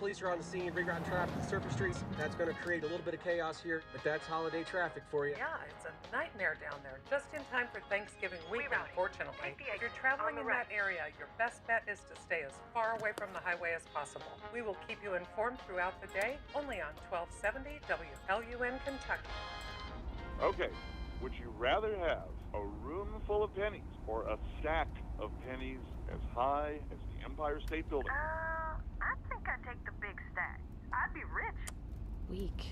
police are on the scene, rerouting traffic to surface streets. That's going to create a little bit of chaos here, but that's holiday traffic for you. Yeah, it's a nightmare down there, just in time for Thanksgiving week, Rerouting. unfortunately. Take the If you're exit traveling on the in right. that area, your best bet is to stay as far away from the highway as possible. We will keep you informed throughout the day, only on 1270 WLUN Kentucky. Okay, would you rather have a room full of pennies or a stack of pennies as high as the Empire State Building? I think I'd take the big stack. I'd be rich. Weak.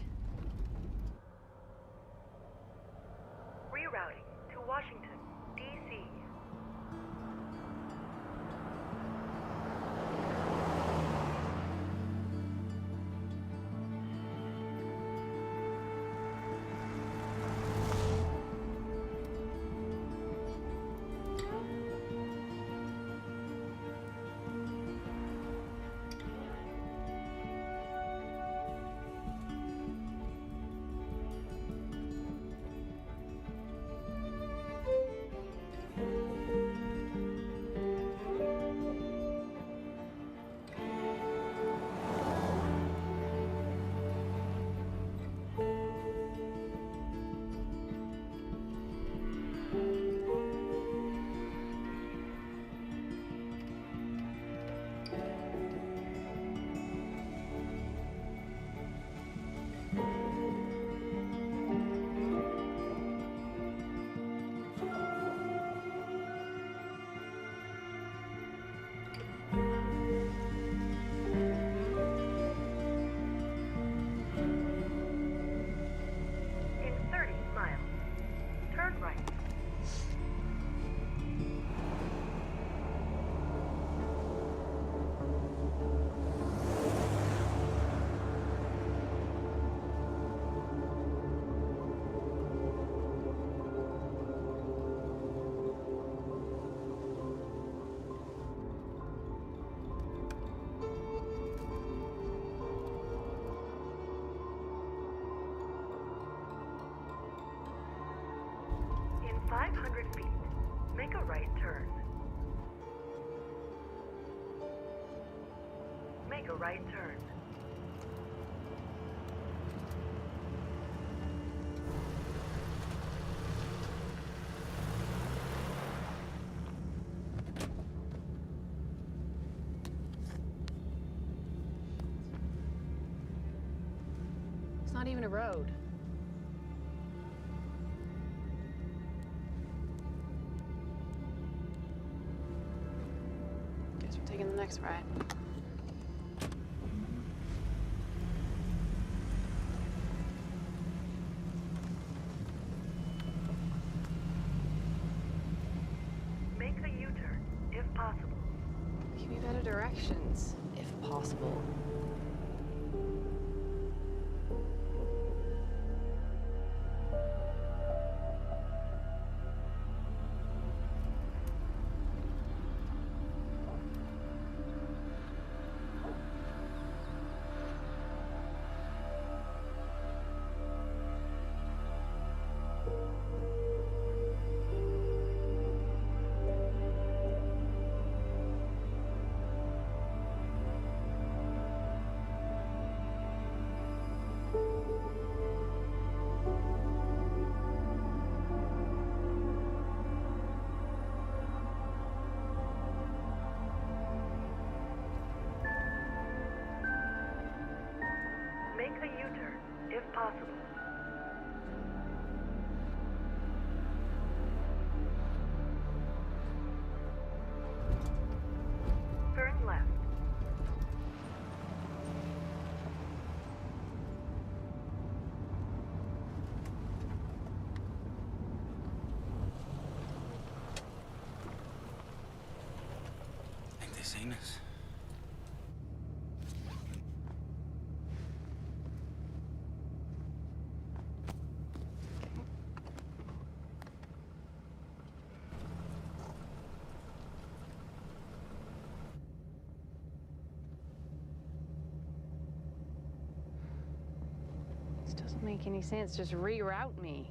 Rerouting to Washington, D.C. In 30 miles, turn right. In 500 feet, make a right turn. Make a right turn. It's not even a road. Guess we're taking the next right. Make a U-turn, if possible. Give me better directions, if possible. Make a U-turn, if possible. Turn left. Think they seen us? This doesn't make any sense. Just reroute me.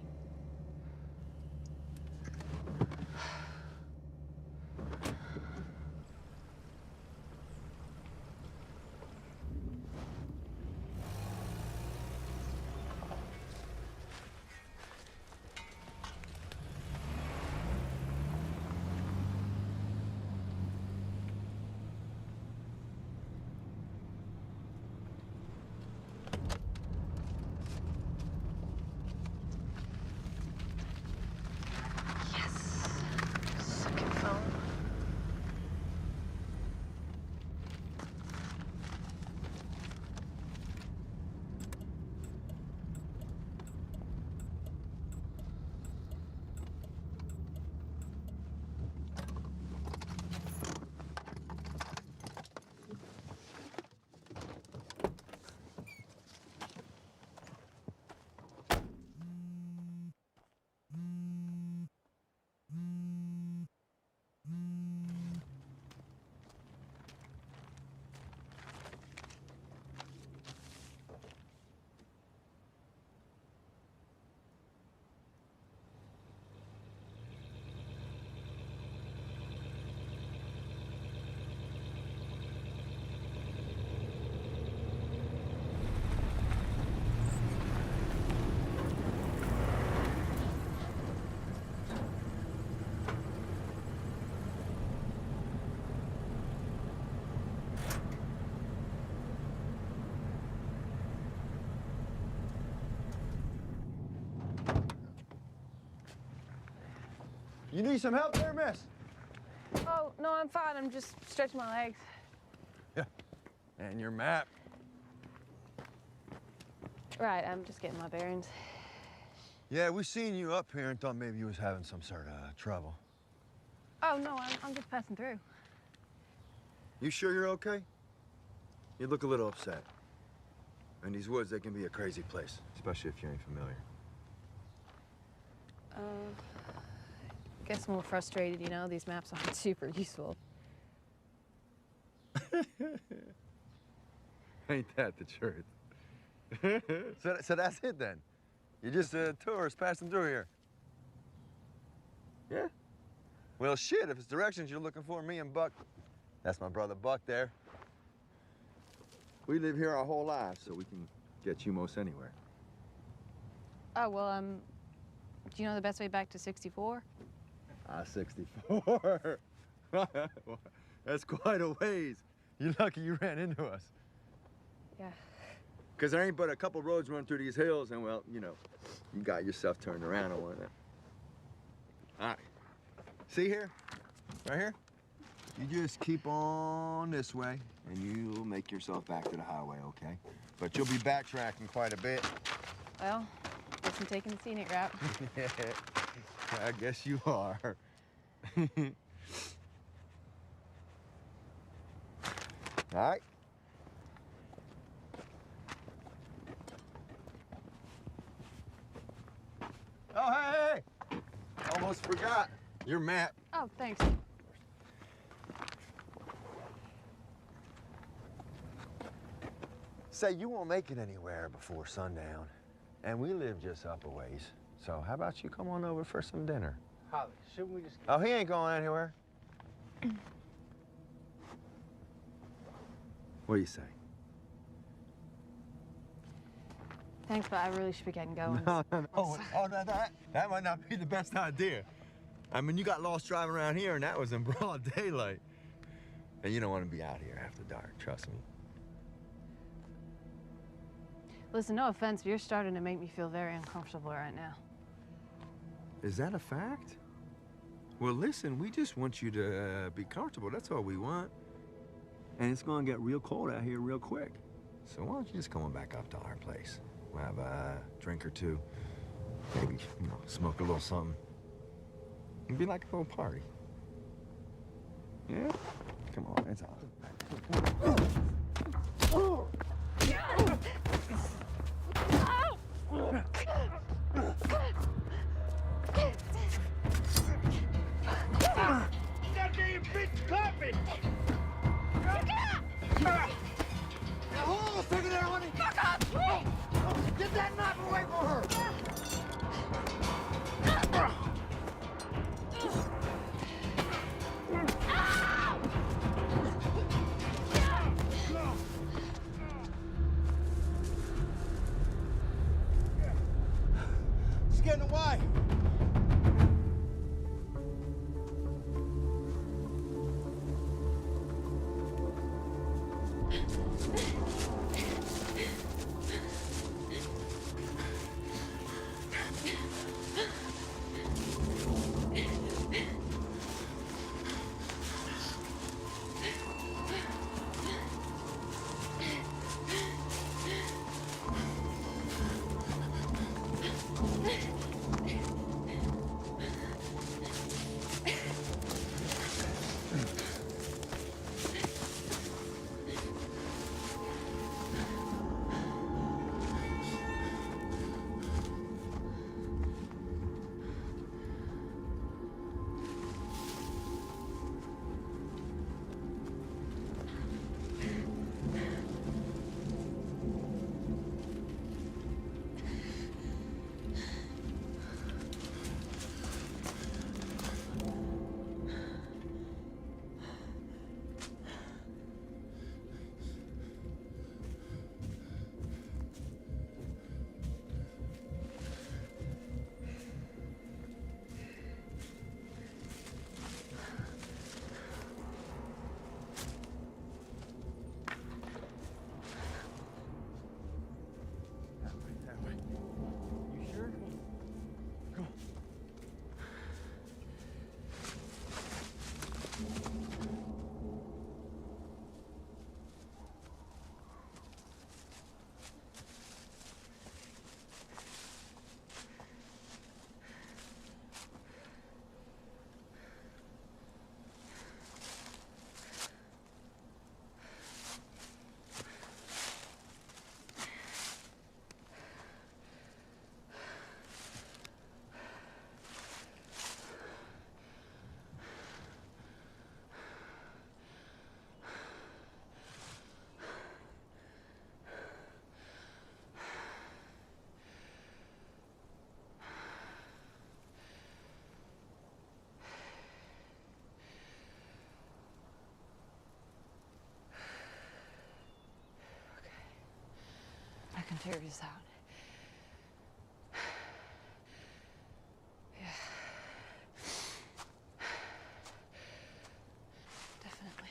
You need some help there, miss? Oh, no, I'm fine. I'm just stretching my legs. Yeah. And your map. Right, I'm just getting my bearings. Yeah, we seen you up here and thought maybe you was having some sort of trouble. Oh, no, I'm just passing through. You sure you're okay? You look a little upset. In these woods, they can be a crazy place, especially if you ain't familiar. Guess I'm a little frustrated, you know? These maps aren't super useful. Ain't that the truth? So that's it then? You're just a tourist passing through here? Yeah? Well, shit, if it's directions you're looking for, me and Buck, that's my brother Buck there. We live here our whole lives, so we can get you most anywhere. Oh, well, do you know the best way back to 64? 64. That's quite a ways. You're lucky you ran into us. Yeah. Because there ain't but a couple roads run through these hills, and, well, you know, you got yourself turned around on one of them. All right. See here? Right here? You just keep on this way, and you'll make yourself back to the highway, okay? But you'll be backtracking quite a bit. Well, guess I'm taking the scenic route. Yeah, I guess you are. All right. Oh, hey, hey! Almost forgot your map. Oh, thanks. Say, you won't make it anywhere before sundown, and we live just up a ways. So how about you come on over for some dinner? Holly, shouldn't we just... Oh, he ain't going anywhere. What do you say? Thanks, but I really should be getting going. No. That might not be the best idea. I mean, you got lost driving around here, and that was in broad daylight. And you don't want to be out here after dark, trust me. Listen, no offense, but you're starting to make me feel very uncomfortable right now. Is that a fact? Well, listen, we just want you to be comfortable. That's all we want. And it's going to get real cold out here real quick. So why don't you just come on back up to our place? We'll have a drink or two. Maybe, you know, smoke a little something. It'd be like a little party. Yeah? Come on, it's on. It's getting away. can figure this out. Yeah. Definitely.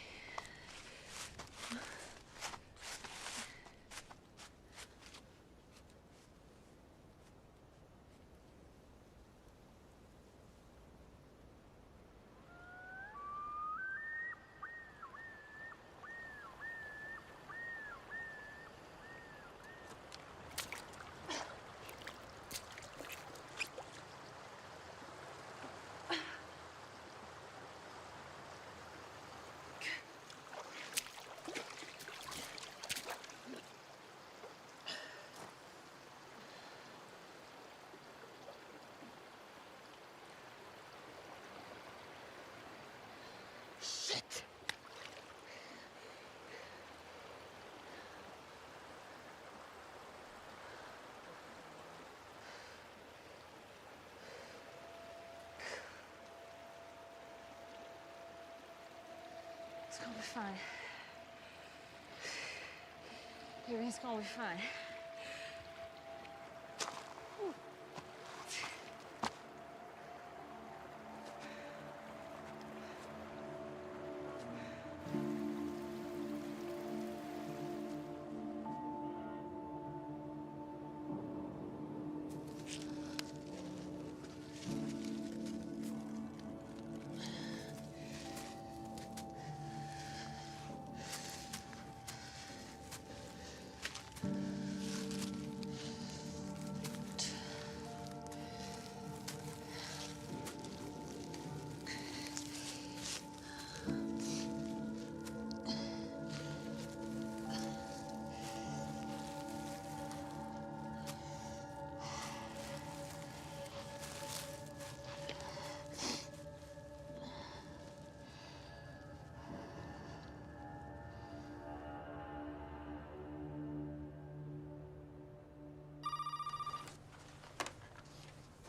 Shit. It's gonna be fine. Everything's gonna be fine.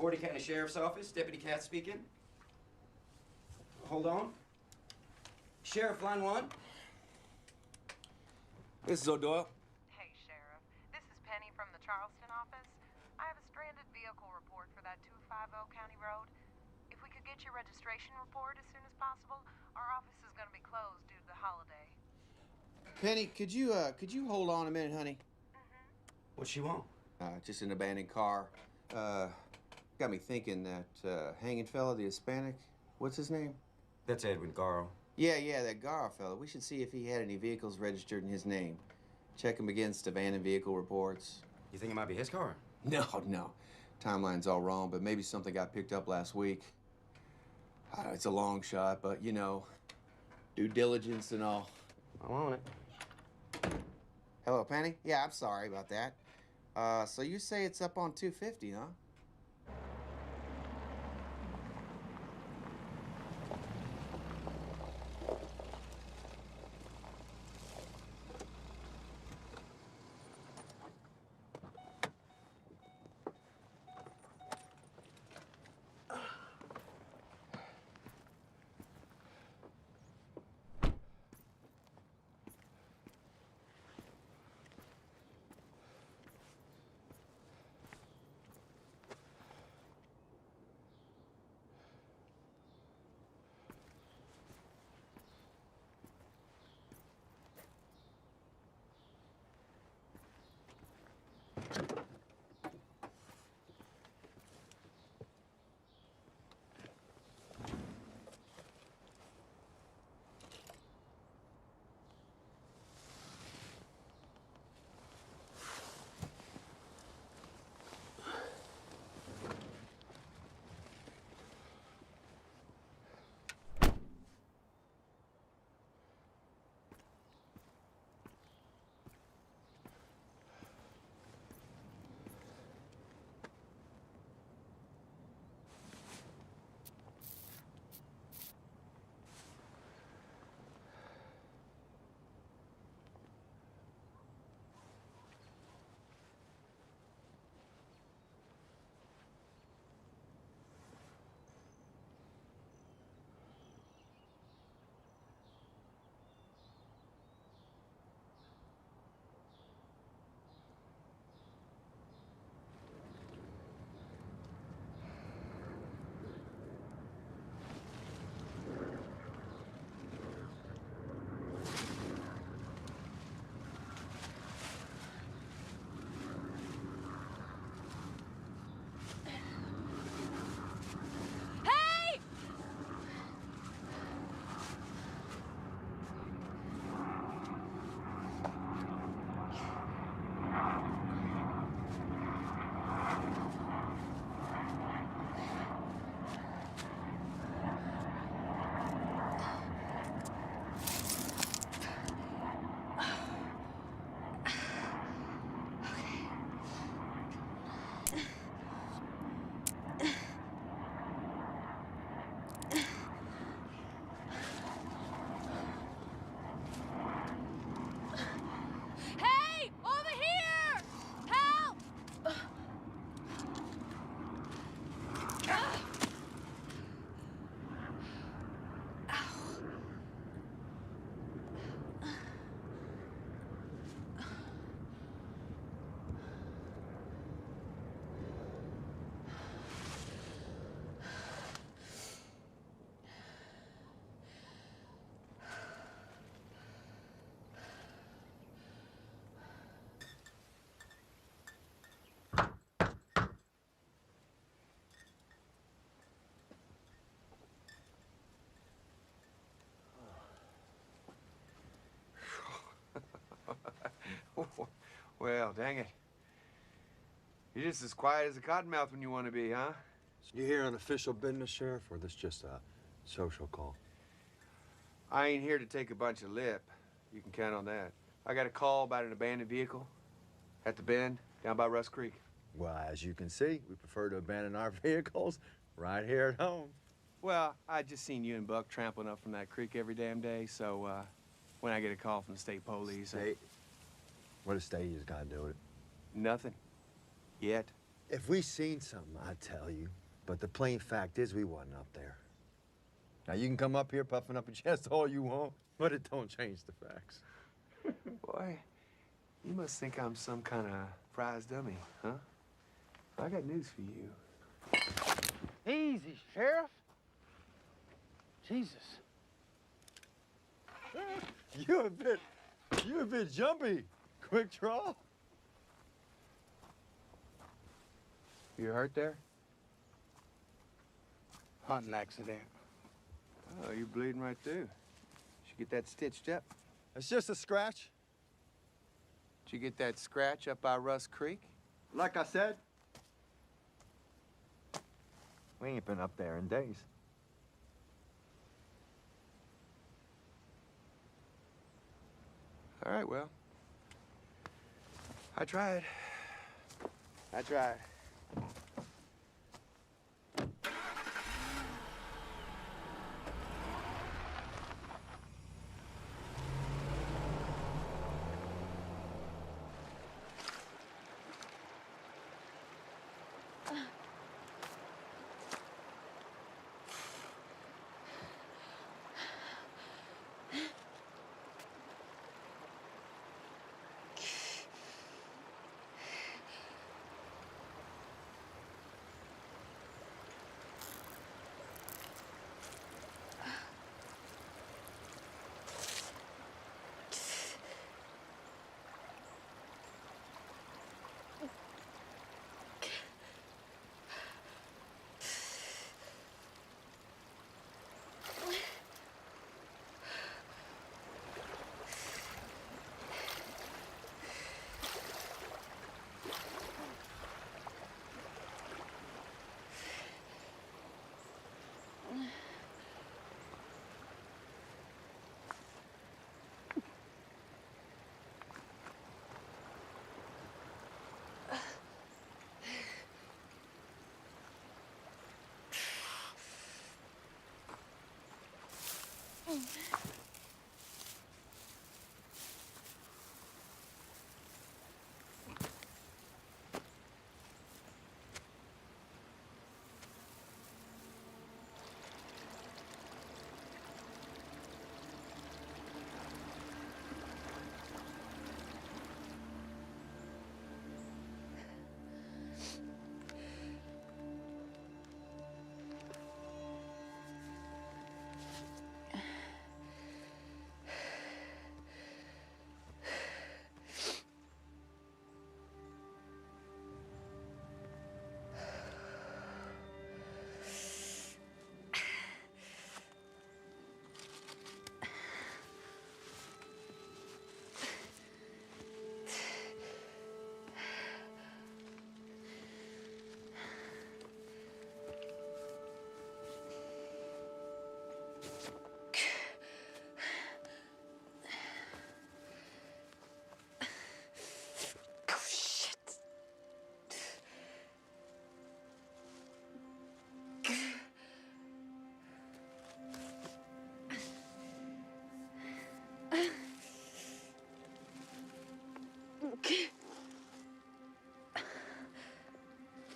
Forty County Sheriff's Office, Deputy Katz speaking. Hold on. Sheriff, line 1. This is O'Doyle. Hey, Sheriff. This is Penny from the Charleston office. I have a stranded vehicle report for that 250 County Road. If we could get your registration report as soon as possible, our office is going to be closed due to the holiday. Penny, could you hold on a minute, honey? What she want? Just an abandoned car. Got me thinking that hanging fella, the Hispanic, what's his name? That's Edwin Garro. Yeah, that Garro fella. We should see if he had any vehicles registered in his name. Check him against abandoned vehicle reports. You think it might be his car? No. Timeline's all wrong, but maybe something got picked up last week. It's a long shot, but you know, due diligence and all. I want it. Hello, Penny? Yeah, I'm sorry about that. So you say it's up on 250, huh? Well, dang it. You're just as quiet as a cottonmouth when you want to be, huh? You here on official business, Sheriff, or this just a social call? I ain't here to take a bunch of lip. You can count on that. I got a call about an abandoned vehicle at the bend down by Rust Creek. Well, as you can see, we prefer to abandon our vehicles right here at home. Well, I just seen you and Buck trampling up from that creek every damn day, so when I get a call from the state police... State? What does state has got to do with it? Nothing. Yet. If we seen something, I'd tell you. But the plain fact is we wasn't up there. Now, you can come up here puffing up your chest all you want, but it don't change the facts. Boy, you must think I'm some kind of prize dummy, huh? I got news for you. Easy, Sheriff. Jesus. You a bit jumpy. Quick draw. You hurt there? Hunting accident. Oh, you're bleeding right through. Should get that stitched up. It's just a scratch. Did you get that scratch up by Rust Creek? Like I said, we ain't been up there in days. All right, well. I tried. I tried.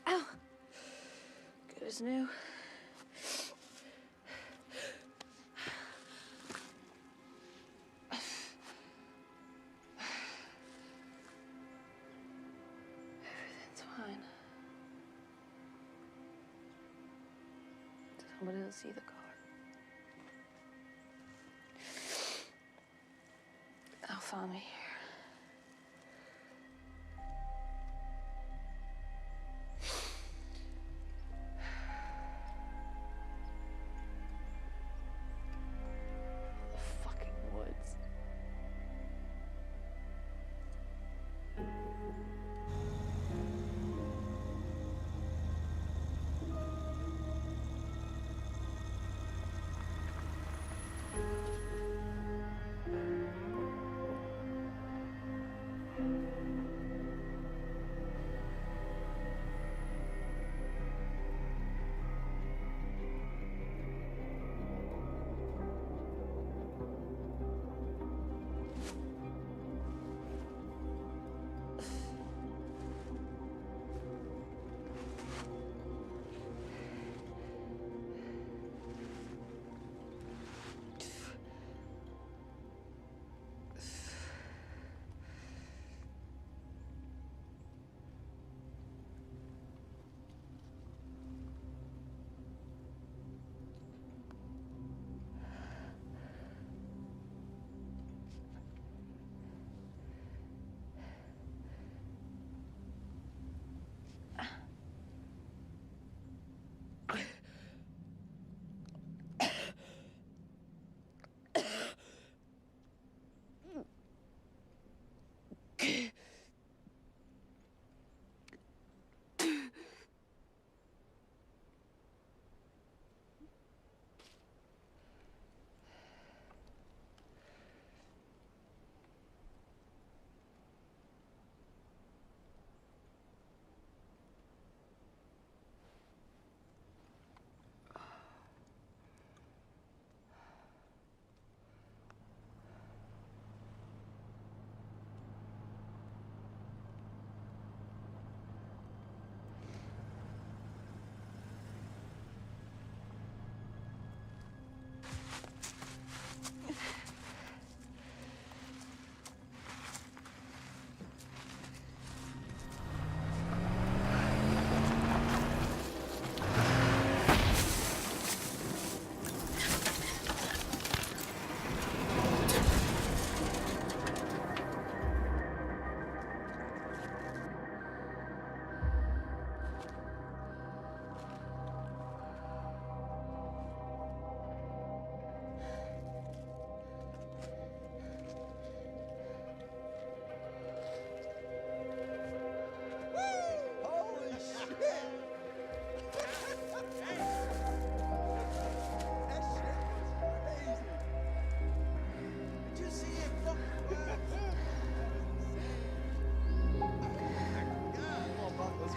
Ow. Good as new. Everything's fine. Somebody will see the car. They'll find me here. The fucking woods.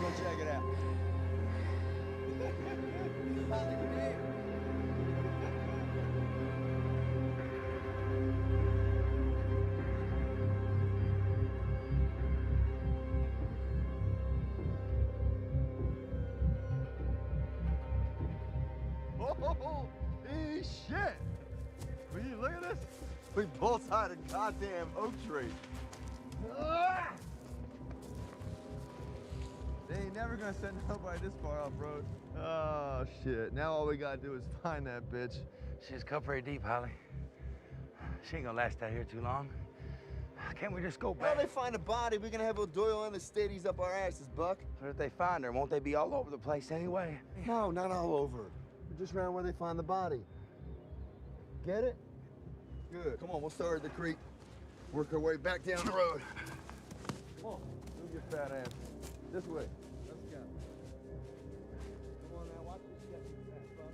go check it out. Oh, shit! Will you look at this? We both had a goddamn oak tree. Ah! They ain't never gonna send nobody this far off road. Oh shit! Now all we gotta do is find that bitch. She's cut very deep, Holly. She ain't gonna last out here too long. Can't we just go How back? they find a body? We're gonna have O'Doyle and the Stadies up our asses, Buck. But if they find her, won't they be all over the place anyway? No, not all over. We're just around where they find the body. Get it? Good. Come on, we'll start at the creek. Work our way back down the road. Come on, move your fat ass. This way. Let's go. Come on now, watch your step, you fat fuck.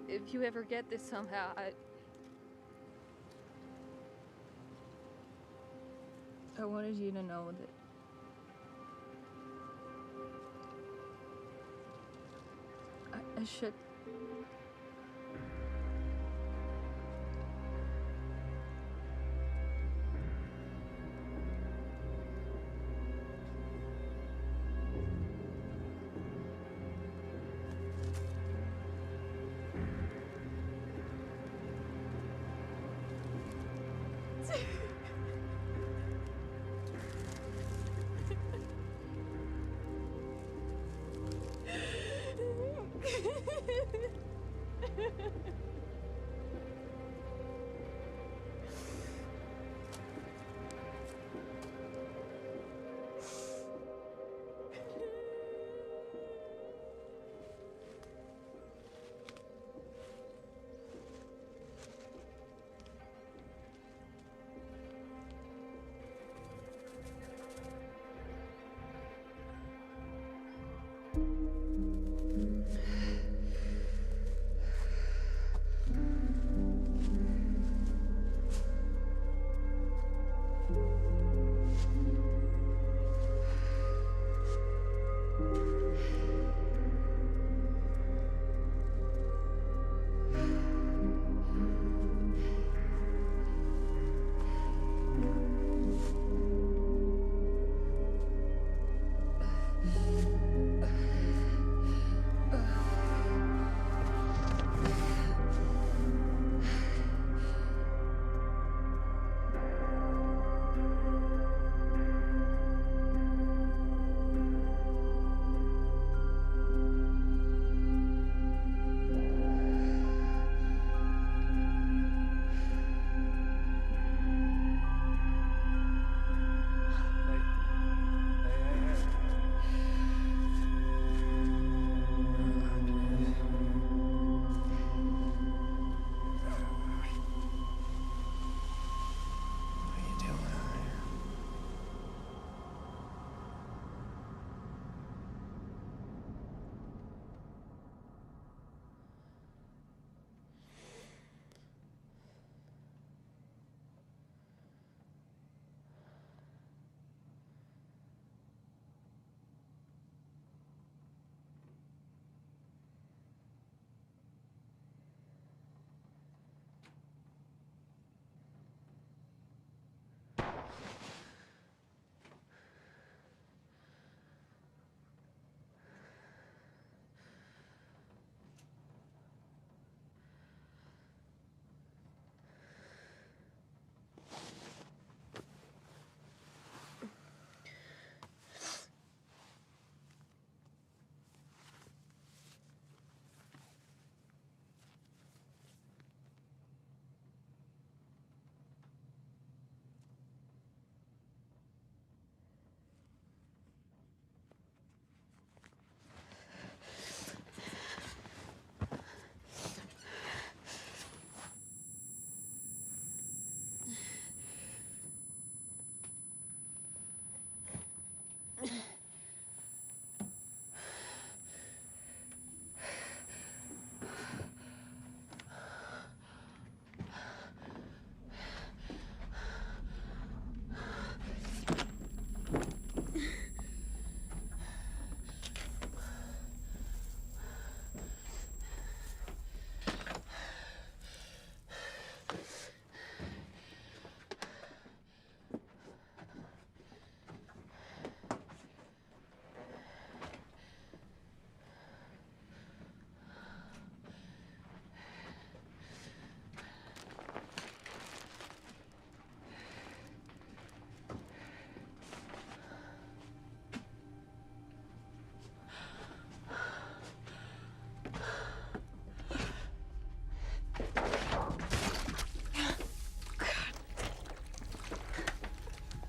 If you ever get this somehow, I wanted you to know that I should.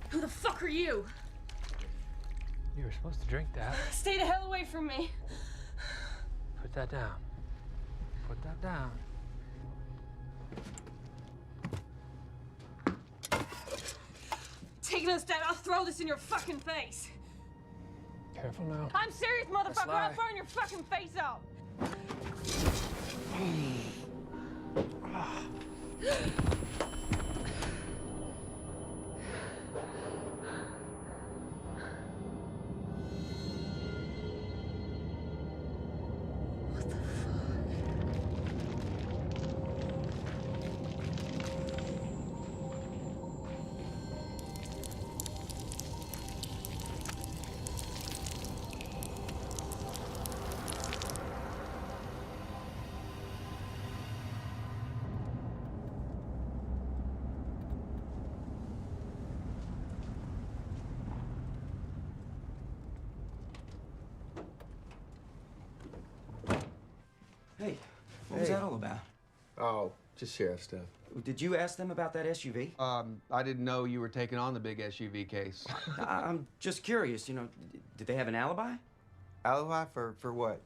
Who the fuck are you? You were supposed to drink that. Stay the hell away from me. Put that down. Put that down. Take another step, I'll throw this in your fucking face. Careful now. I'm serious, motherfucker. lie. I'll burn your fucking face out. Hey, what was that all about? Oh, just sheriff stuff. Did you ask them about that SUV? I didn't know you were taking on the big SUV case. I'm just curious, you know, did they have an alibi? Alibi for what?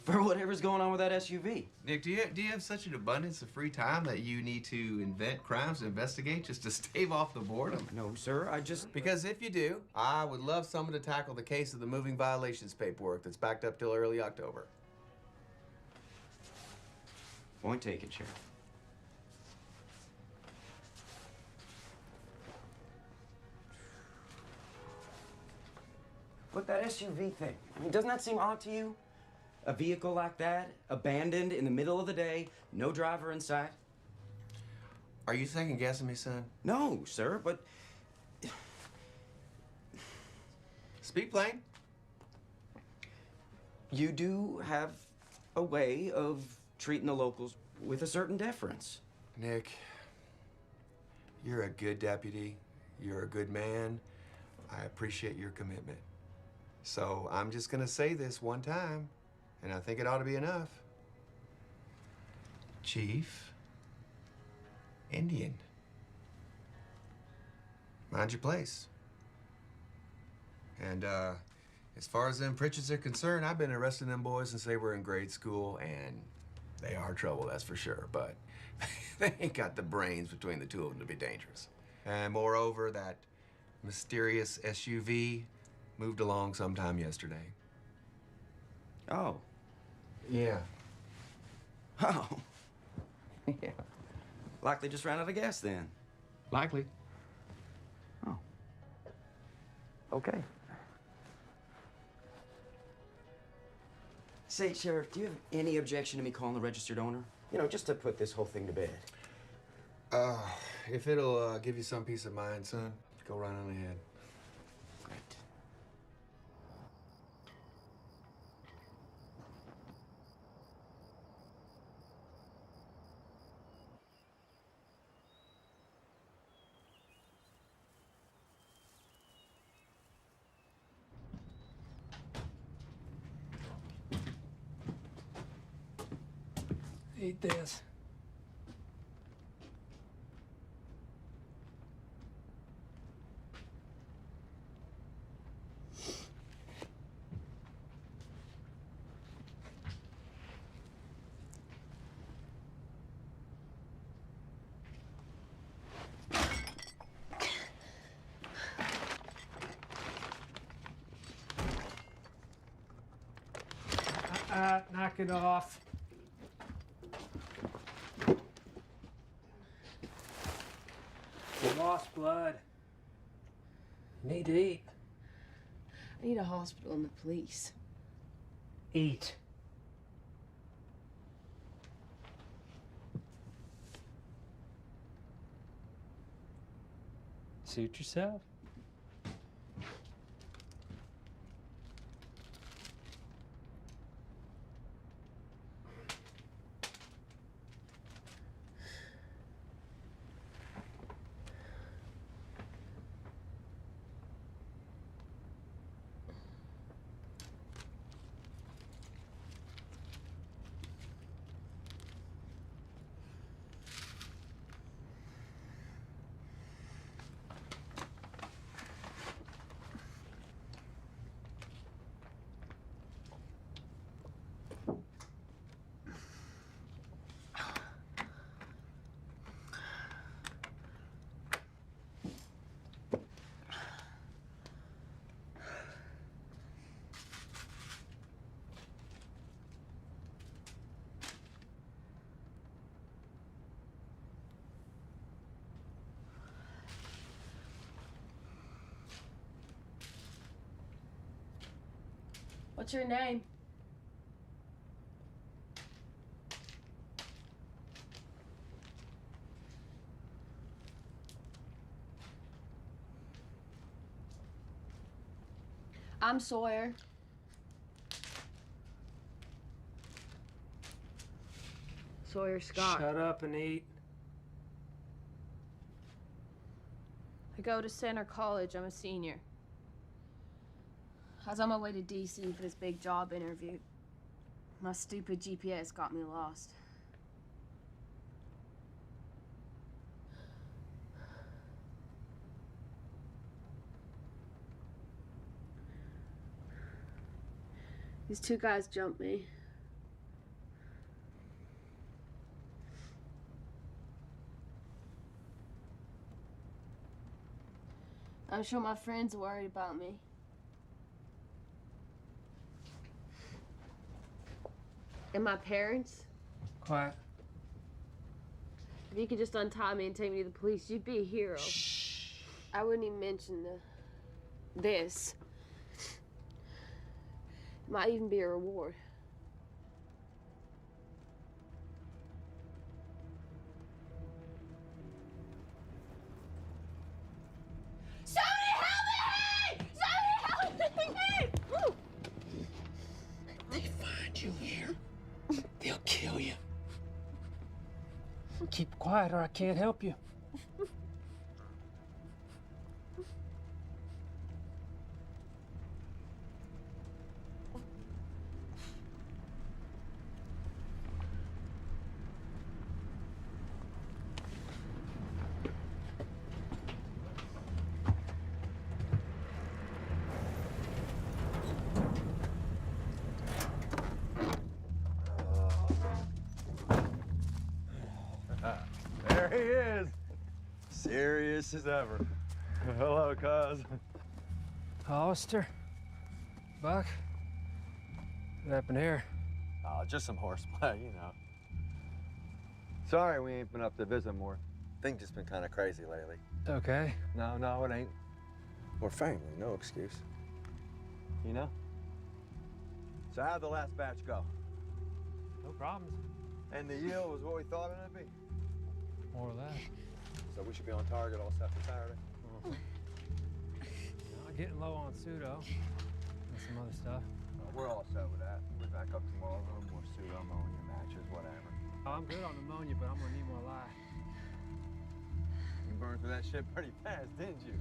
For whatever's going on with that SUV. Nick, do you have such an abundance of free time that you need to invent crimes to investigate just to stave off the boredom? No, sir, I just... Because if you do, I would love someone to tackle the case of the moving violations paperwork that's backed up till early October. Point taken, Sheriff. But that SUV thing, I mean, doesn't that seem odd to you? A vehicle like that, abandoned in the middle of the day, no driver in sight? Are you second guessing me, son? No, sir, but... Speak plain. You do have a way of treating the locals with a certain deference. Nick, you're a good deputy. You're a good man. I appreciate your commitment. So I'm just gonna say this one time, and I think it ought to be enough. Chief, Indian. Mind your place. And as far as them Pritchards are concerned, I've been arresting them boys since they were in grade school, and they are trouble, that's for sure, but they ain't got the brains between the two of them to be dangerous. And moreover, that mysterious SUV moved along sometime yesterday. Oh. Yeah. Oh. Yeah. Likely just ran out of gas then. Likely. Oh. Okay. Say, Sheriff, do you have any objection to me calling the registered owner? You know, just to put this whole thing to bed. If it'll give you some peace of mind, son, go right on ahead. Great. Eat this. Knock it off. You lost blood. You need to eat. I need a hospital and the police. Eat. Suit yourself. What's your name? I'm Sawyer. Sawyer Scott. Shut up and eat. I go to Center College. I'm a senior. I was on my way to DC for this big job interview. My stupid GPS got me lost. These two guys jumped me. I'm sure my friends are worried about me. And my parents? Quiet. If you could just untie me and take me to the police, you'd be a hero. Shh. I wouldn't even mention this. It might even be a reward. Somebody help me! Somebody help me! They find you here, they'll kill you. Keep quiet or I can't help you. There he is. Serious as ever. Hello, cuz. Hollister? Buck? What happened here? Oh, just some horseplay, you know. Sorry we ain't been up to visit more. Things just been kind of crazy lately. Okay. No, it ain't. We're family, no excuse. You know? So how'd the last batch go? No problems. And the yield was what we thought it'd be? More or less. So we should be on target all set for Saturday? Getting low on pseudo and some other stuff. We're all set with that. We'll be back up tomorrow. A little more pseudo ammonia matches, whatever. Oh, I'm good on ammonia, but I'm gonna need more lye. You burned through that shit pretty fast, didn't you?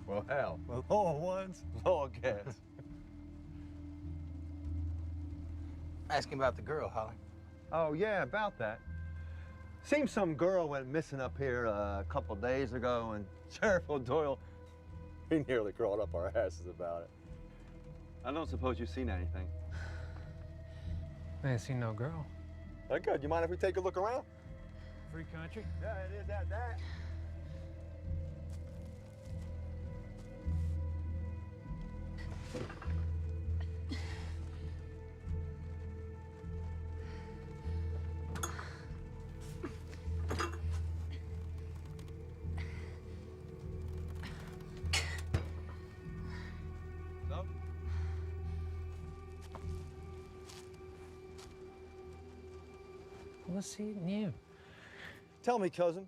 Well, hell, with low on ones, low on gas. Asking about the girl, Holly. Oh, yeah, about that. Seems some girl went missing up here a couple days ago, and Sheriff O'Doyle, he nearly crawled up our asses about it. I don't suppose you've seen anything. I ain't seen no girl. That good. You mind if we take a look around? Free country? Yeah, it is at that. What's eating you? Tell me, cousin,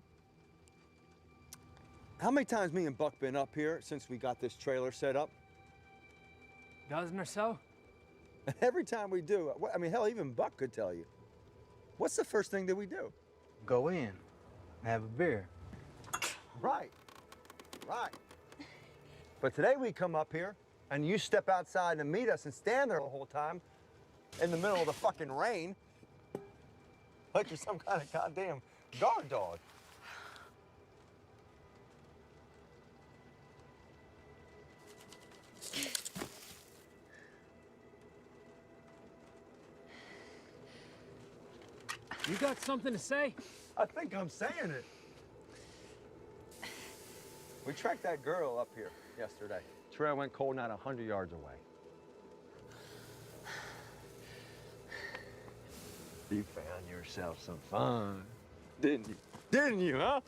how many times me and Buck been up here since we got this trailer set up? Dozen or so? And every time we do, I mean, hell, even Buck could tell you. What's the first thing that we do? Go in, have a beer. Right. But today we come up here, and you step outside and meet us and stand there the whole time in the middle of the fucking rain like you're some kind of goddamn guard dog. You got something to say? I think I'm saying it. We tracked that girl up here yesterday. Trail went cold, not 100 yards away. You found yourself some fun, didn't you? Didn't you, huh?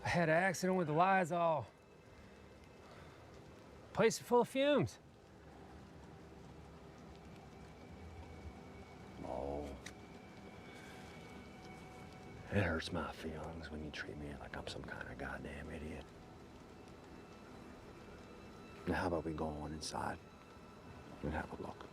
I had an accident with the Lysol. Place is full of fumes. Oh. It hurts my feelings when you treat me like I'm some kind of goddamn idiot. Now, how about we go on inside and have a look?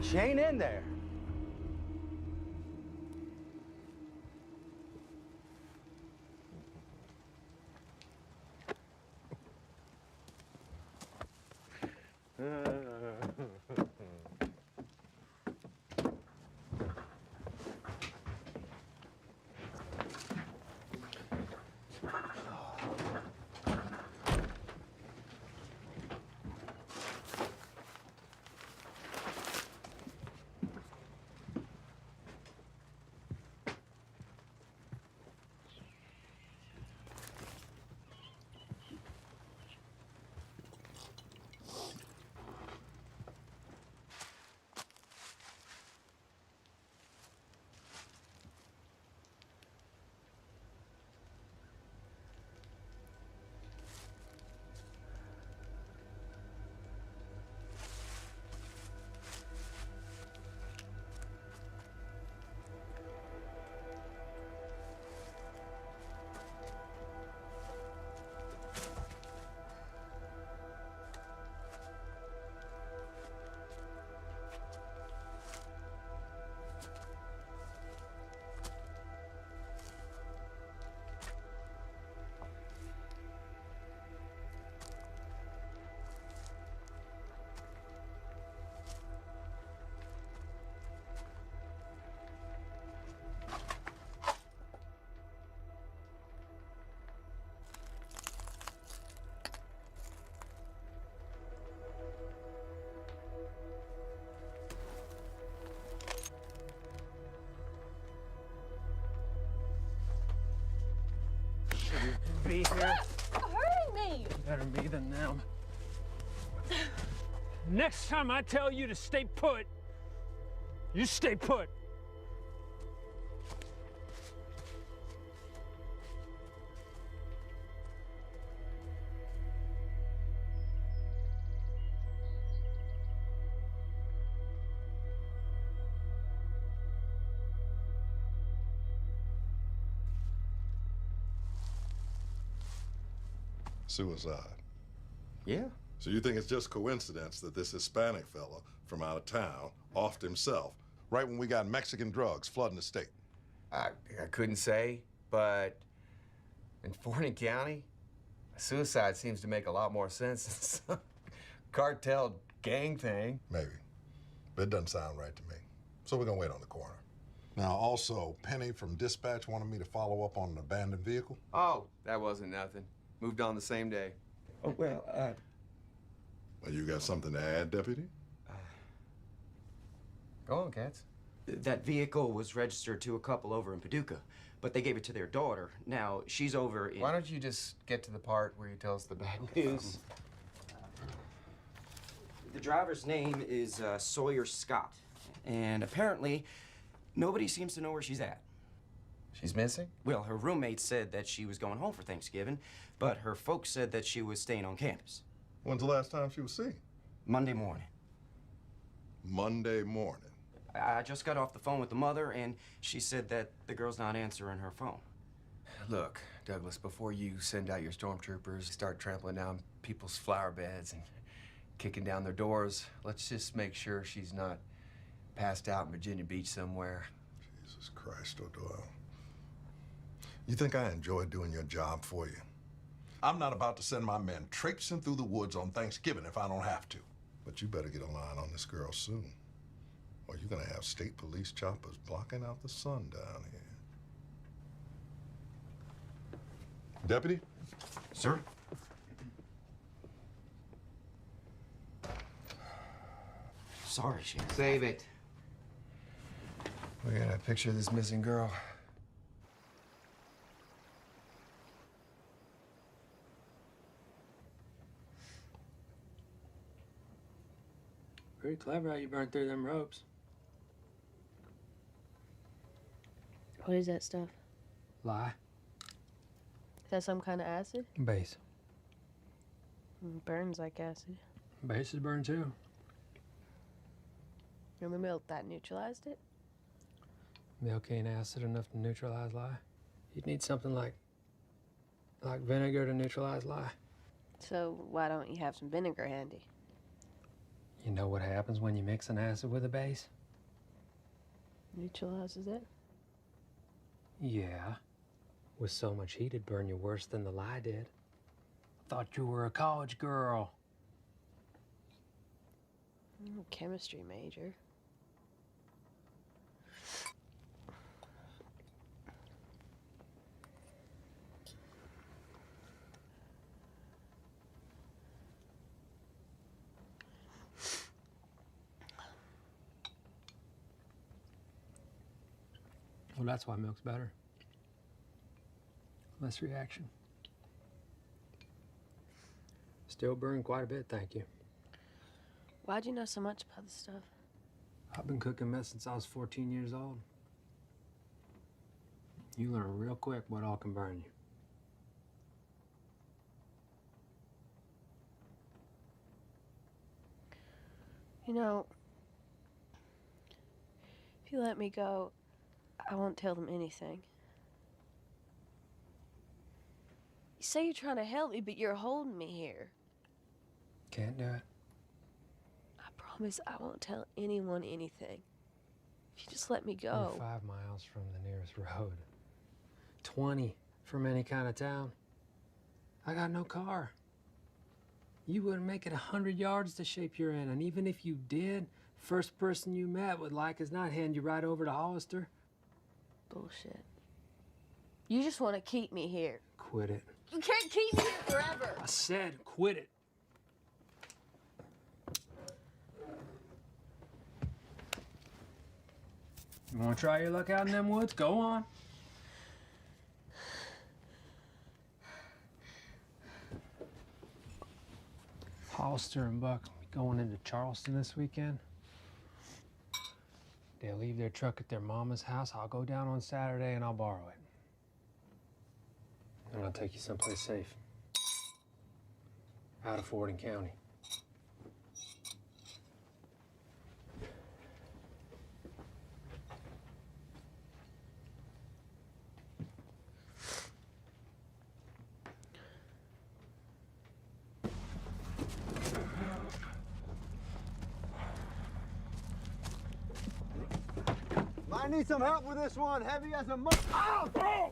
She ain't in there. Be here. Hurting me! Better me than them. Next time I tell you to stay put, you stay put. Suicide. Yeah. So you think it's just coincidence that this Hispanic fella from out of town offed himself right when we got Mexican drugs flooding the state? I couldn't say, but in Forney County, a suicide seems to make a lot more sense than some cartel gang thing. Maybe. But it doesn't sound right to me. So we're gonna wait on the coroner. Now, also, Penny from Dispatch wanted me to follow up on an abandoned vehicle. Oh, that wasn't nothing. Moved on the same day. Oh, well, Well, you got something to add, Deputy? Go on, Katz. That vehicle was registered to a couple over in Paducah, but they gave it to their daughter. Now, she's over in... Why don't you just get to the part where you tell us the bad news? The driver's name is Sawyer Scott, and apparently nobody seems to know where she's at. She's missing? Well, her roommate said that she was going home for Thanksgiving, but her folks said that she was staying on campus. When's the last time she was seen? Monday morning. Monday morning? I just got off the phone with the mother, and she said that the girl's not answering her phone. Look, Douglas, before you send out your stormtroopers, start trampling down people's flower beds and kicking down their doors, let's just make sure she's not passed out in Virginia Beach somewhere. Jesus Christ, O'Doyle. You think I enjoy doing your job for you? I'm not about to send my men traipsing through the woods on Thanksgiving if I don't have to. But you better get a line on this girl soon, or you're gonna have state police choppers blocking out the sun down here. Deputy? Sir? Sorry, Sheriff. Save it. We got a picture of this missing girl. Pretty clever how you burned through them ropes. What is that stuff? Lie. Is that some kind of acid? Base. Burns like acid. Bases burn too. Remember milk that neutralized it? Milk ain't acid enough to neutralize lye. You'd need something like vinegar to neutralize lye. So why don't you have some vinegar handy? You know what happens when you mix an acid with a base? Neutralizes it? Yeah. With so much heat, it'd burn you worse than the lye did. Thought you were a college girl. Chemistry major. Well, that's why milk's better. Less reaction. Still burn quite a bit, thank you. Why'd you know so much about this stuff? I've been cooking meth since I was 14 years old. You learn real quick what all can burn you. You know, if you let me go, I won't tell them anything. You say you're trying to help me, but you're holding me here. Can't do it. I promise I won't tell anyone anything. If you just let me go. We're 5 miles from the nearest road. 20 from any kind of town. I got no car. You wouldn't make it 100 yards to shape you're in, and even if you did, first person you met would like as not hand you right over to Hollister. Bullshit. You just want to keep me here. Quit it. You can't keep me here forever. I said quit it. You want to try your luck out in them woods? Go on. Hollister and Buck will be going into Charleston this weekend. They'll leave their truck at their mama's house. I'll go down on Saturday and I'll borrow it. And I'll take you someplace safe. Out of Fording County. I need some help with this one. Heavy as a mud. Oh!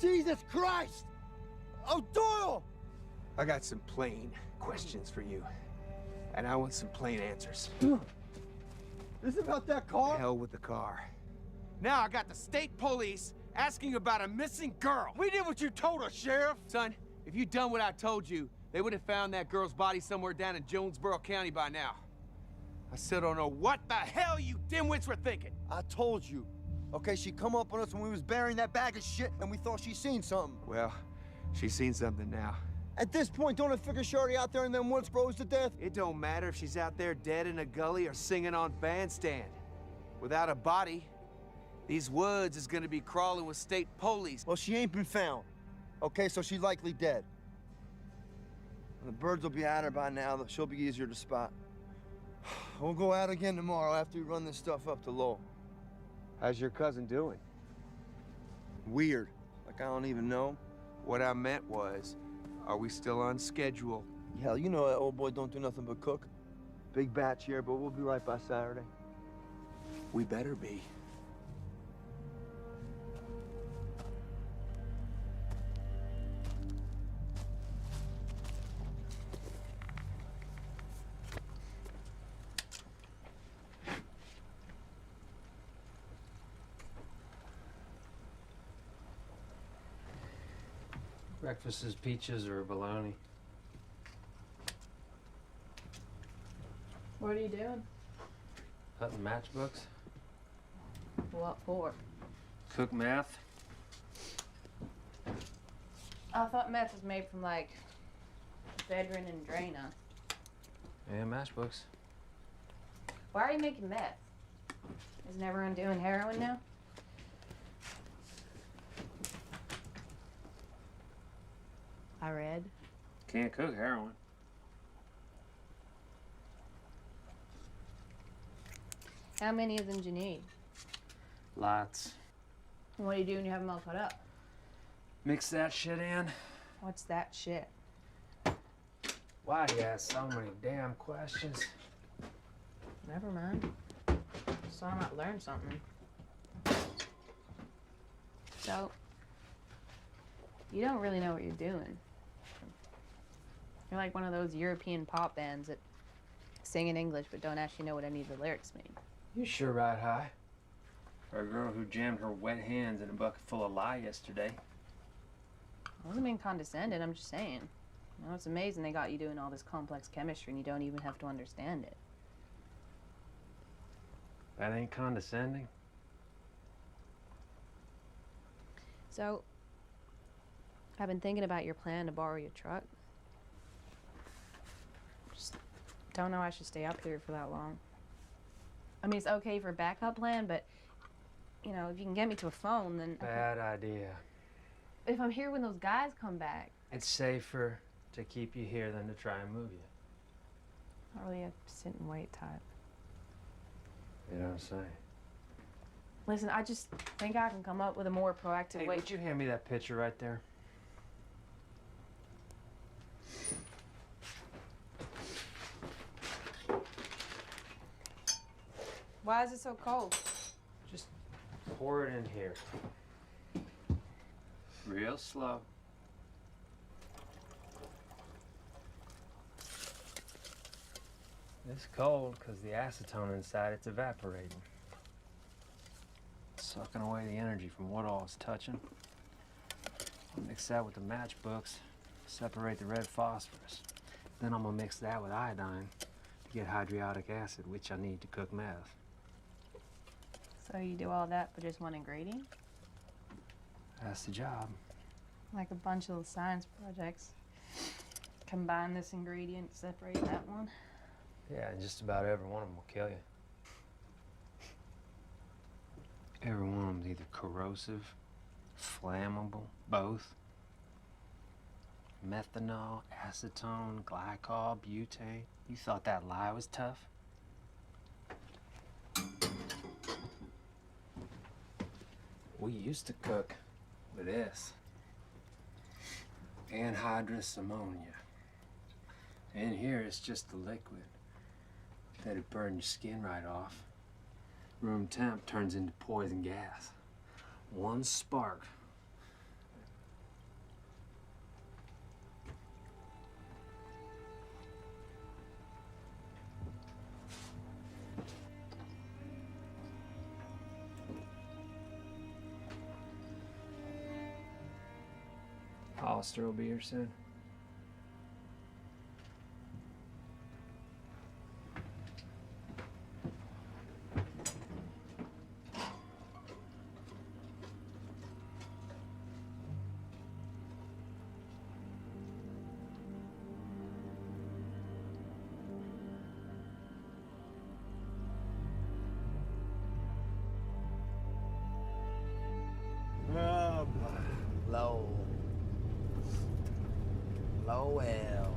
Jesus Christ! O'Doyle! I got some plain questions for you. And I want some plain answers. This about that car? The hell with the car. Now I got the state police asking about a missing girl. We did what you told us, Sheriff. Son, if you'd done what I told you, they would have found that girl's body somewhere down in Jonesboro County by now. I still don't know what the hell you dimwits were thinking. I told you. Okay, she come up on us when we was burying that bag of shit and we thought she seen something. Well, she's seen something now. At this point, don't I figure she already out there in them woods froze to death? It don't matter if she's out there dead in a gully or singing on bandstand. Without a body, these woods is gonna be crawling with state police. Well, she ain't been found. Okay, so she's likely dead. The birds will be at her by now. She'll be easier to spot. We'll go out again tomorrow after we run this stuff up to Lowell. How's your cousin doing? Weird. Like I don't even know. What I meant was, are we still on schedule? Hell, you know that old boy don't do nothing but cook. Big batch here, but we'll be right by Saturday. We better be. Breakfast is peaches or bologna. What are you doing? Hunting matchbooks. What for? Cook meth. I thought meth was made from like ephedrine and Drana. And matchbooks. Why are you making meth? Isn't everyone doing heroin now? I read. Can't cook heroin. How many of them do you need? Lots. And what do you do when you have them all cut up? Mix that shit in. What's that shit? Why do you ask so many damn questions? Never mind. So I might learn something. So, you don't really know what you're doing. You're like one of those European pop bands that sing in English but don't actually know what any of the lyrics mean. You sure ride high. For a girl who jammed her wet hands in a bucket full of lye yesterday. I wasn't being condescending, I'm just saying. You know, it's amazing they got you doing all this complex chemistry and you don't even have to understand it. That ain't condescending. So, I've been thinking about your plan to borrow your truck. Just don't know I should stay up here for that long. I mean, it's okay for a backup plan, but, you know, if you can get me to a phone, then... Bad idea. If I'm here when those guys come back... It's safer to keep you here than to try and move you. Not really a sit and wait type. You don't say. Listen, I just think I can come up with a more proactive Hey, way... would you hand me that picture right there? Why is it so cold? Just pour it in here. Real slow. It's cold because the acetone inside it's evaporating. Sucking away the energy from what all it's touching. I'll mix that with the matchbooks, separate the red phosphorus. Then I'm gonna mix that with iodine to get hydriodic acid, which I need to cook meth. So you do all that for just one ingredient? That's the job. Like a bunch of little science projects. Combine this ingredient, separate that one. Yeah, and just about every one of them will kill you. Every one of them's either corrosive, flammable, both. Methanol, acetone, glycol, butane. You thought that lye was tough? We used to cook with this. Anhydrous ammonia. In here, it's just the liquid. That'd burn your skin right off. Room temp turns into poison gas. One spark. Hollister will be here soon. Oh, boy. Low. Lowell.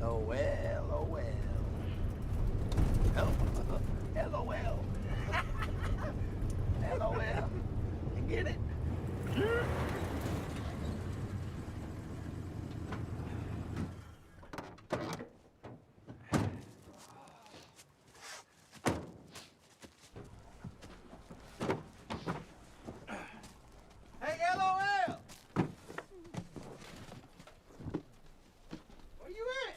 Lowell, Lowell. Oh, LOL. LOL. You get it? Hey, LOL! Where you at?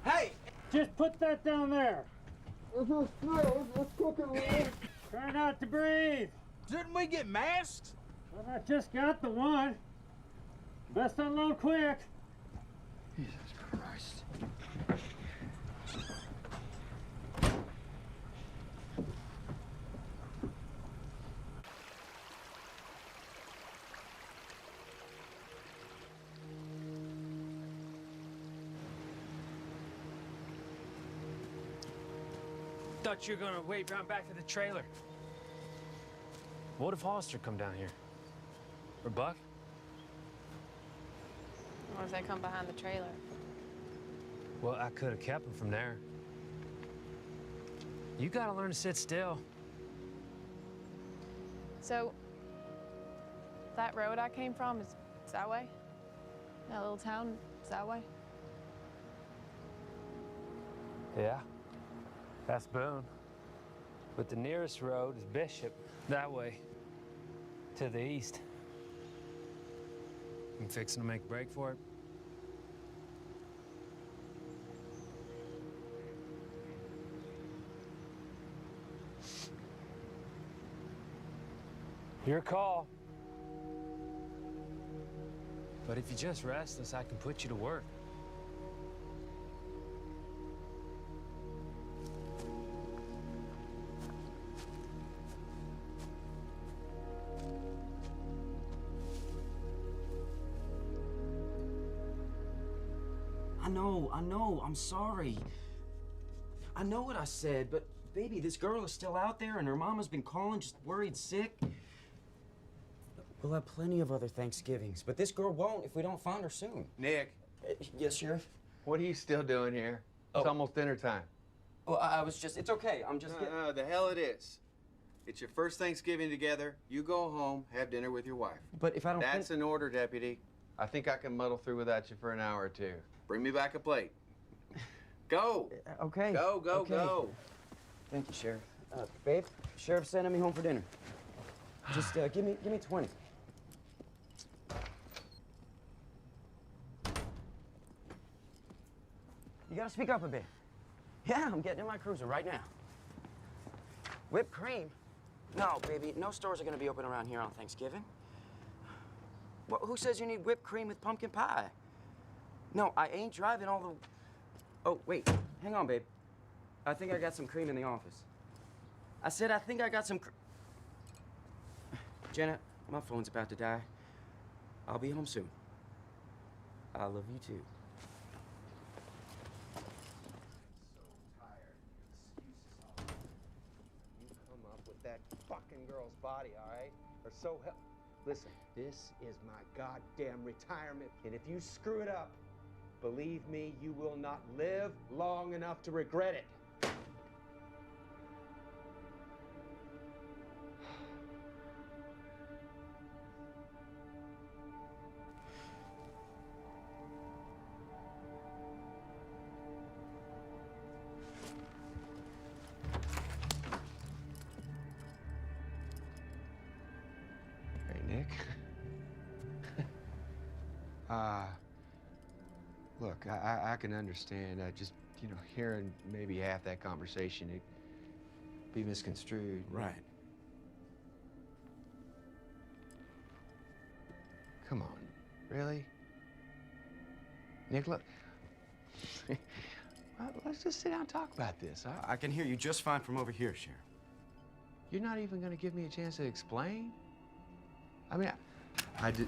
Hey! Just put that down there. It's a snail. It's cooking, man. Try not to breathe. Didn't we get masks? Well, I just got the one. Best unload quick. Jesus Christ. thought you were gonna wait around back to the trailer. What if Hollister come down here? Or Buck? What if they come behind the trailer? Well, I could have kept him from there. You gotta learn to sit still. So, that road I came from is that way? That little town is that way? Yeah, that's Boone. But the nearest road is Bishop, that way, to the east. I'm fixing to make a break for it. Your call. But if you're just restless, I can put you to work. I know, I'm sorry. I know what I said, but baby, this girl is still out there and her mama's been calling, just worried sick. We'll have plenty of other Thanksgivings, but this girl won't if we don't find her soon. Nick. Yes, Sheriff? What are you still doing here? It's almost dinner time. Well, I was just, it's okay, I'm just getting... No, the hell it is. It's your first Thanksgiving together. You go home, have dinner with your wife. But if I don't... That's an order, Deputy. I think I can muddle through without you for an hour or two. Bring me back a plate. Go! Okay. Go, go. Thank you, Sheriff. Babe, Sheriff's sending me home for dinner. Just give me 20. You gotta speak up a bit. Yeah, I'm getting in my cruiser right now. Whipped cream? No, baby, no stores are gonna be open around here on Thanksgiving. Well, who says you need whipped cream with pumpkin pie? No, I ain't driving all the... Oh, wait, hang on, babe. I think I got some cream in the office. I said I think I got some Jenna, my phone's about to die. I'll be home soon. I love you too. That fucking girl's body, all right? Or so hell. Listen, this is my goddamn retirement, and if you screw it up, believe me, you will not live long enough to regret it. Nick? Look, I can understand. Just, hearing maybe half that conversation, it be misconstrued. Right. Come on, really? Nick, look. Let's just sit down and talk about this. I can hear you just fine from over here, Sheriff. You're not even gonna give me a chance to explain? I mean, I did.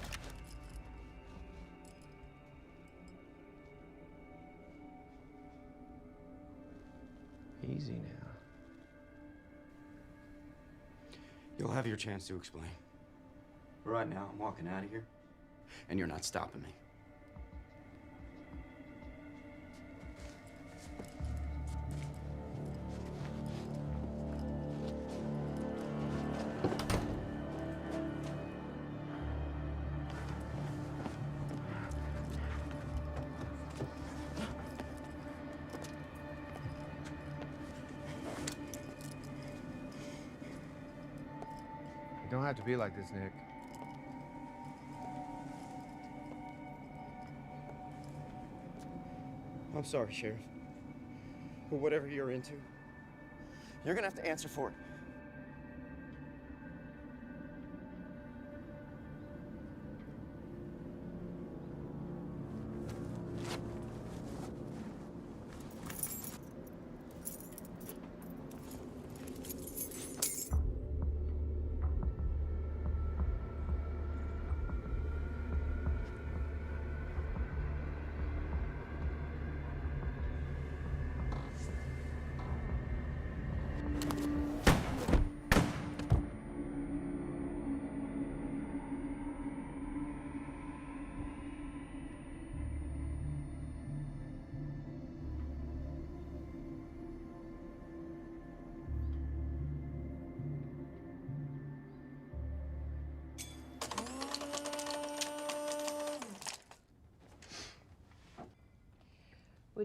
Easy now. You'll have your chance to explain. Right now, I'm walking out of here, and you're not stopping me. It don't have to be like this, Nick. I'm sorry, Sheriff. But whatever you're into, you're gonna have to answer for it.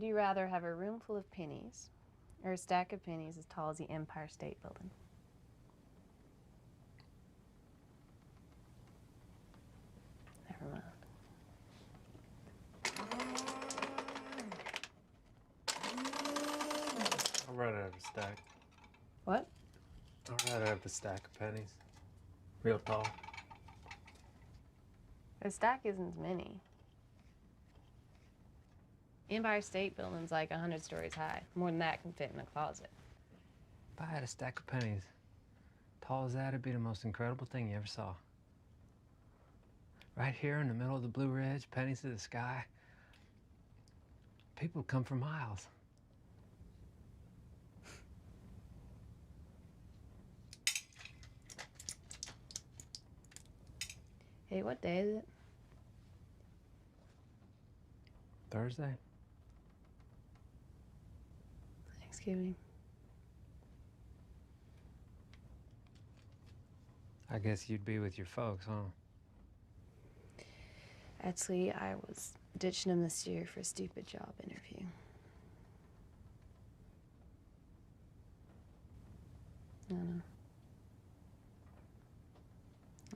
Would you rather have a room full of pennies or a stack of pennies as tall as the Empire State Building? Never mind. I'd rather have a stack. What? I'd rather have the stack of pennies. Real tall. A stack isn't as many. Empire State Building's like 100 stories high. More than that can fit in a closet. If I had a stack of pennies, tall as that, it'd be the most incredible thing you ever saw. Right here in the middle of the Blue Ridge, pennies to the sky. People would come for miles. Hey, what day is it? Thursday? Thanksgiving. I guess you'd be with your folks, huh? Actually, I was ditching them this year for a stupid job interview. I don't know.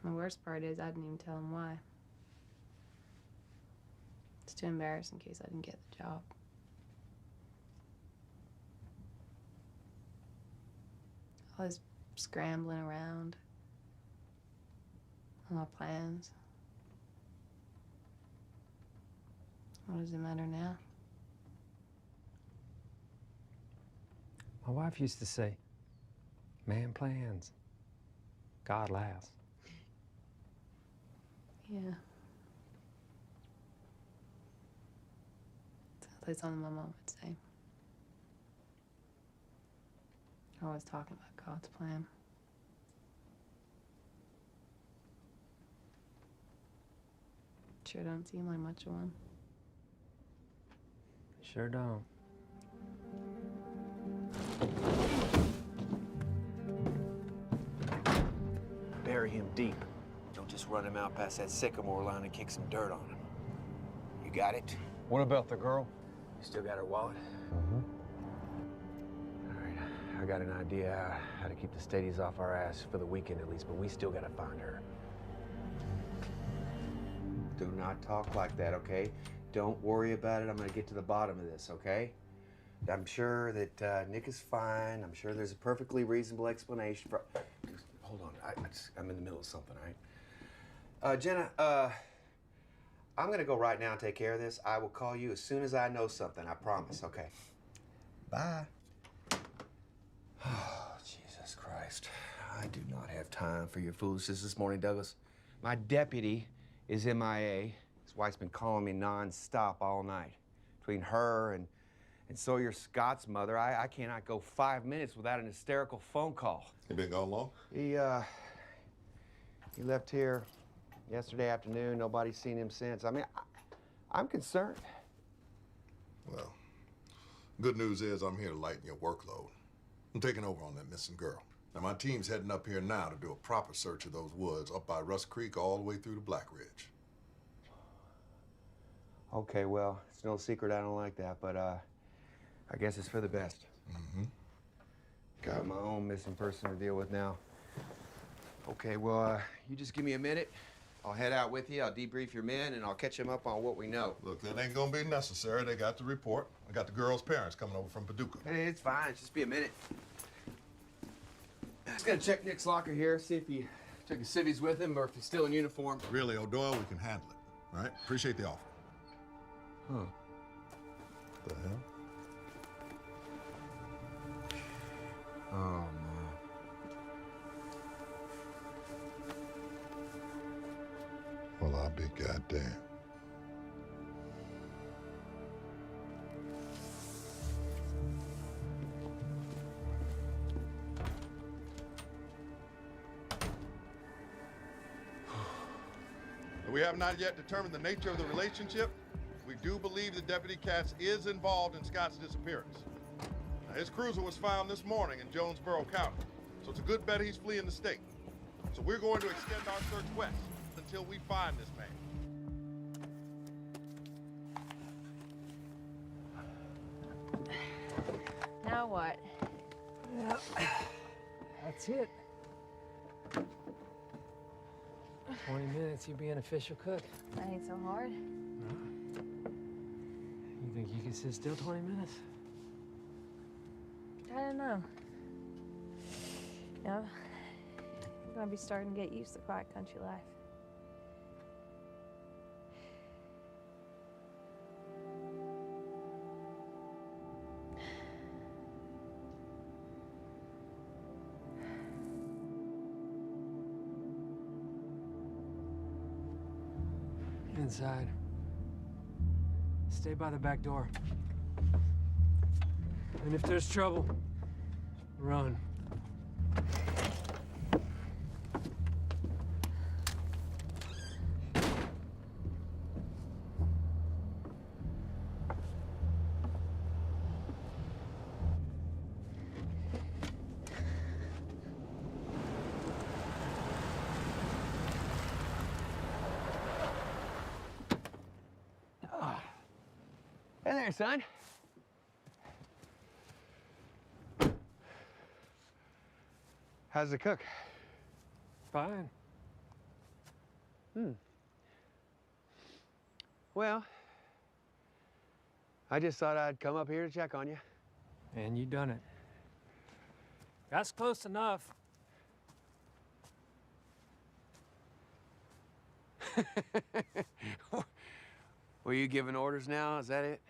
The worst part is I didn't even tell them why. It's too embarrassing in case I didn't get the job. I was scrambling around. All my plans. What does it matter now? My wife used to say, man plans, God laughs. Yeah. Sounds like something my mom would say. Always talking about God's plan. Sure don't seem like much of one. Sure don't. Bury him deep. Don't just run him out past that sycamore line and kick some dirt on him. You got it? What about the girl? You still got her wallet? Mm-hmm. All right, I got an idea how to keep the Stadies off our ass for the weekend at least, but we still gotta find her. Do not talk like that, okay? Don't worry about it. I'm gonna get to the bottom of this, okay? I'm sure that Nick is fine. I'm sure there's a perfectly reasonable explanation for... Hold on, I'm in the middle of something, all right? Jenna, I'm gonna go right now and take care of this. I will call you as soon as I know something, I promise, okay? Bye. Oh, Jesus Christ. I do not have time for your foolishness this morning, Douglas. My deputy is MIA. His wife's been calling me non-stop all night. Between her and Sawyer Scott's mother, I cannot go 5 minutes without an hysterical phone call. He been gone long? He left here yesterday afternoon. Nobody's seen him since. I mean, I'm concerned. Well, good news is I'm here to lighten your workload. I'm taking over on that missing girl. Now, my team's heading up here now to do a proper search of those woods up by Rust Creek all the way through to Black Ridge. Okay, well, it's no secret I don't like that, but I guess it's for the best. Mm-hmm. Got my own missing person to deal with now. Okay, well, you just give me a minute. I'll head out with you. I'll debrief your men, and I'll catch them up on what we know. Look, that ain't gonna be necessary. They got the report. I got the girl's parents coming over from Paducah. Hey, it's fine. Just be a minute. Just gonna check Nick's locker here, see if he took his civvies with him or if he's still in uniform. Really, O'Doyle, we can handle it. All right? Appreciate the offer. Huh. The hell? Oh, man. Well, I'll be goddamn. We have not yet determined the nature of the relationship. We do believe that Deputy Katz is involved in Scott's disappearance. Now, his cruiser was found this morning in Jonesboro County, so it's a good bet he's fleeing the state. So we're going to extend our search west until we find this man. Now what? Yeah, that's it. 20 minutes, you'll be an official cook. That ain't so hard. You think you can sit still 20 minutes? I don't know. You know, I'm gonna be starting to get used to quiet country life. Inside. Stay by the back door. And if there's trouble, run. Hey there, son. How's the cook? Fine. Well, I just thought I'd come up here to check on you. And you done it. That's close enough. Were you giving orders now? Is that it?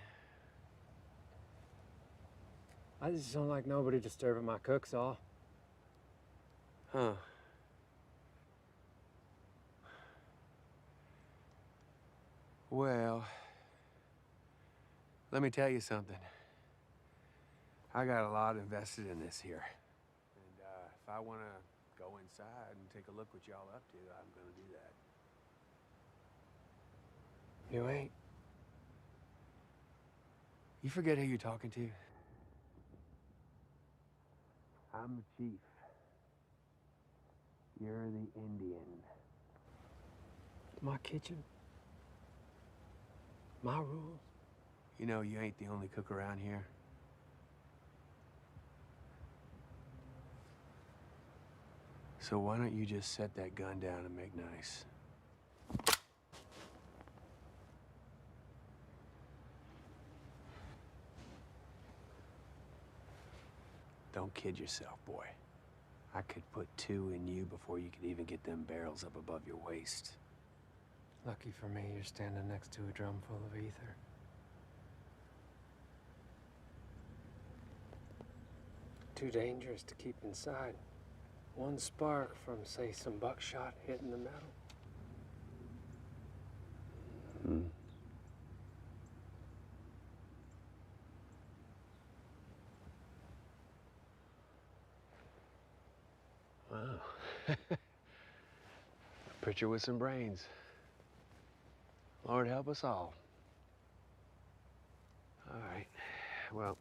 I just don't like nobody disturbing my cook's all. Huh. Well, let me tell you something. I got a lot invested in this here. And if I want to go inside and take a look what y'all up to, I'm going to do that. You ain't. You forget who you're talking to? I'm the chief. You're the Indian. My kitchen. My rules. You know, you ain't the only cook around here. So why don't you just set that gun down and make nice? Don't kid yourself, boy. I could put 2 in you before you could even get them barrels up above your waist. Lucky for me, you're standing next to a drum full of ether. Too dangerous to keep inside. One spark from, say, some buckshot hitting the metal. Wow. A preacher with some brains. Lord help us all. All right. Well,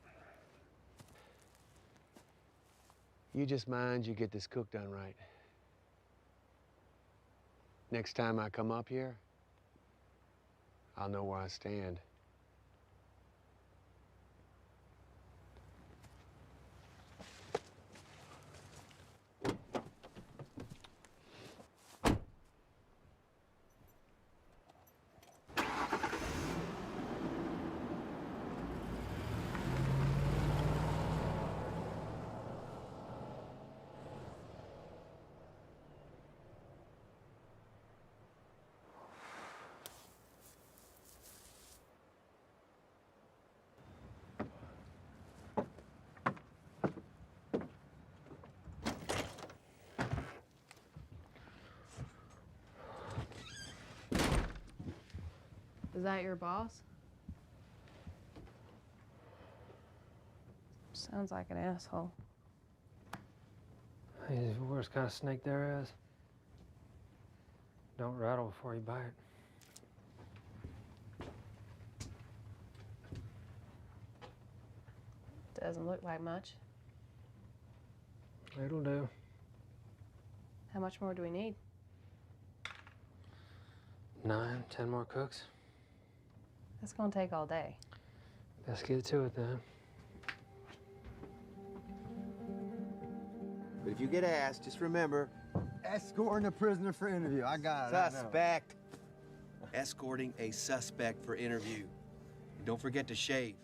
you just mind you get this cook done right. Next time I come up here, I'll know where I stand. Is that your boss? Sounds like an asshole. He's the worst kind of snake there is. Don't rattle before you bite. Doesn't look like much. It'll do. How much more do we need? 9, 10 more cooks. That's gonna take all day. Let's get to it then. But if you get asked, just remember, escorting a prisoner for interview. I got it. Suspect. Escorting a suspect for interview. And don't forget to shave.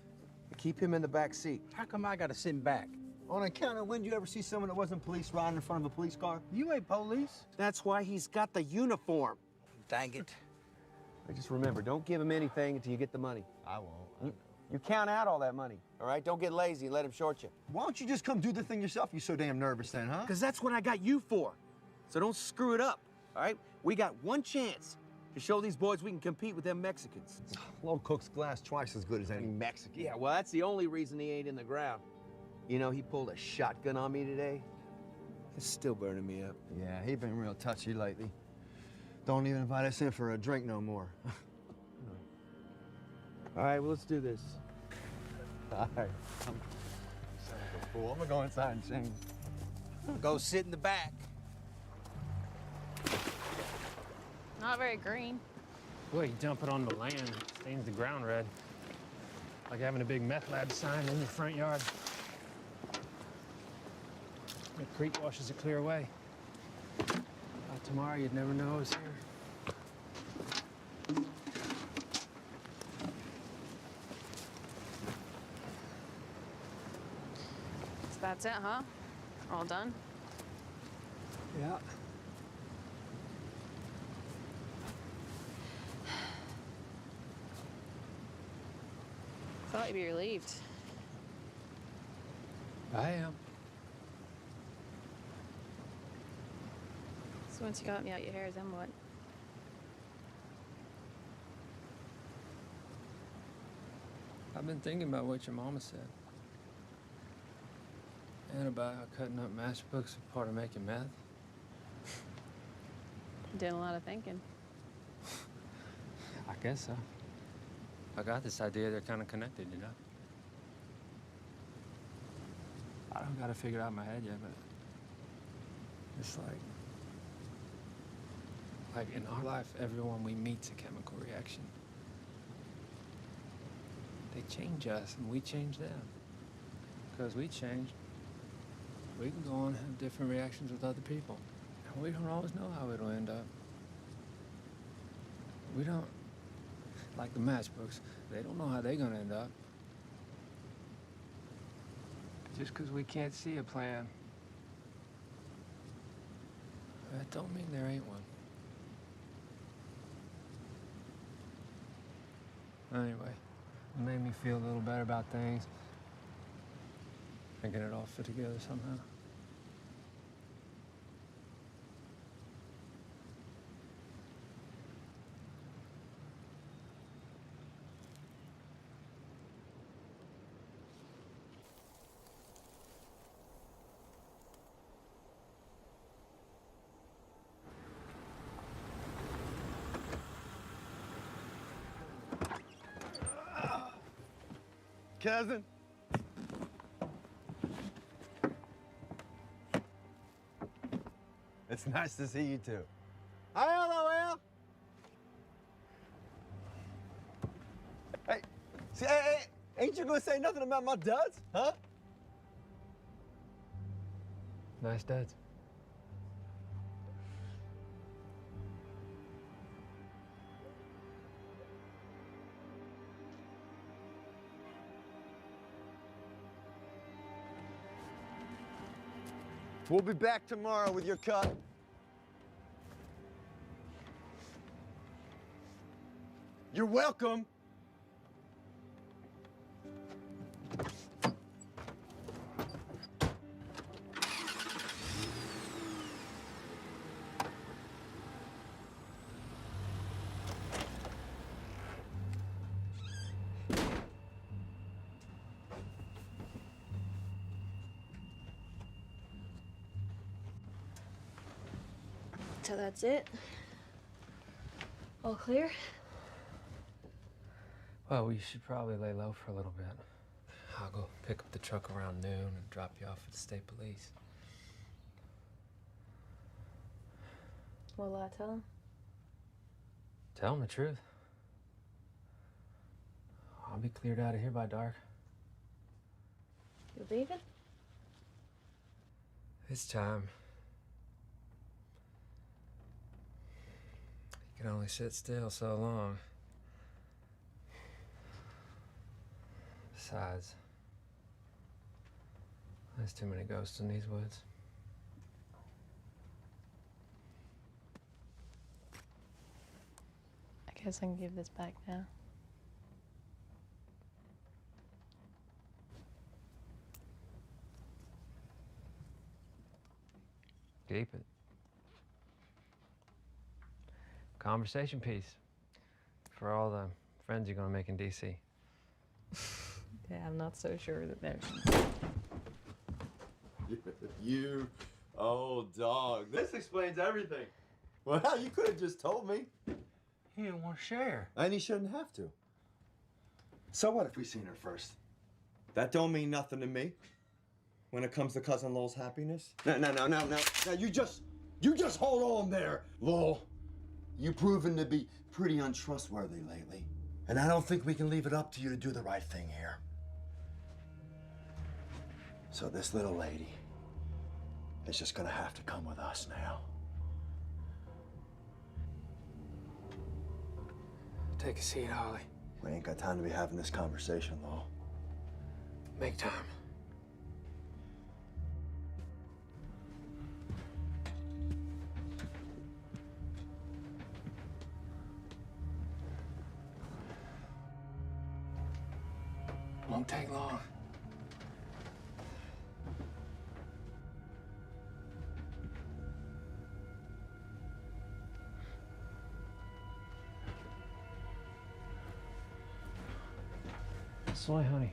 Keep him in the back seat. How come I gotta sit back? On account of when did you ever see someone that wasn't police riding in front of a police car? You ain't police. That's why he's got the uniform. Dang it. But just remember, don't give him anything until you get the money. I won't. You count out all that money, all right? Don't get lazy and let him short you. Why don't you just come do the thing yourself? You're so damn nervous then, huh? Because that's what I got you for. So don't screw it up, all right? We got one chance to show these boys we can compete with them Mexicans. Lord Cook's glass twice as good as any Mexican. Yeah, well, that's the only reason he ain't in the ground. You know, he pulled a shotgun on me today. It's still burning me up. Yeah, he been real touchy lately. Don't even invite us in for a drink no more. All right, well, let's do this. All right. Son of a fool. I'm gonna go inside and change. Go sit in the back. Not very green. Well, you dump it on the land, it stains the ground red. Like having a big meth lab sign in your front yard. The creek washes it clear away. By tomorrow, you'd never know I was here. So that's it, huh? All done? Yeah. Thought you'd be relieved. I am. So once you got me out your hair, then what? I've been thinking about what your mama said. And about how cutting up matchbooks is part of making meth. Doing a lot of thinking. I guess so. I got this idea they're kind of connected, you know? I don't got to figure it out in my head yet, but it's like in our life, everyone we meet's a chemical reaction. They change us and we change them. Because we change, we can go on and have different reactions with other people. And we don't always know how it'll end up. We don't, like the matchbooks, they don't know how they're gonna end up. Just because we can't see a plan, that don't mean there ain't one. Anyway, it made me feel a little better about things. Thinking it all fit together somehow. Cousin. It's nice to see you too. Hi, LOL. Hey, see, hey, ain't you gonna say nothing about my duds, huh? Nice duds. We'll be back tomorrow with your cut. You're welcome. So that's it? All clear? Well, we should probably lay low for a little bit. I'll go pick up the truck around noon and drop you off at the state police. What'll I tell him? Tell them the truth. I'll be cleared out of here by dark. You leaving? It's time. You can only sit still so long. Besides, there's too many ghosts in these woods. I guess I can give this back now. Keep it. Conversation piece for all the friends you're gonna make in DC. Yeah, I'm not so sure that there's. You old dog. This explains everything. Well, you could have just told me. He didn't want to share. And he shouldn't have to. So what if we seen her first? That don't mean nothing to me. When it comes to Cousin Lowell's happiness. No. Now you just hold on there, Lowell. You've proven to be pretty untrustworthy lately. And I don't think we can leave it up to you to do the right thing here. So this little lady is just gonna have to come with us now. Take a seat, Holly. We ain't got time to be having this conversation, Lowell. Make time. Won't take long. Soy, honey,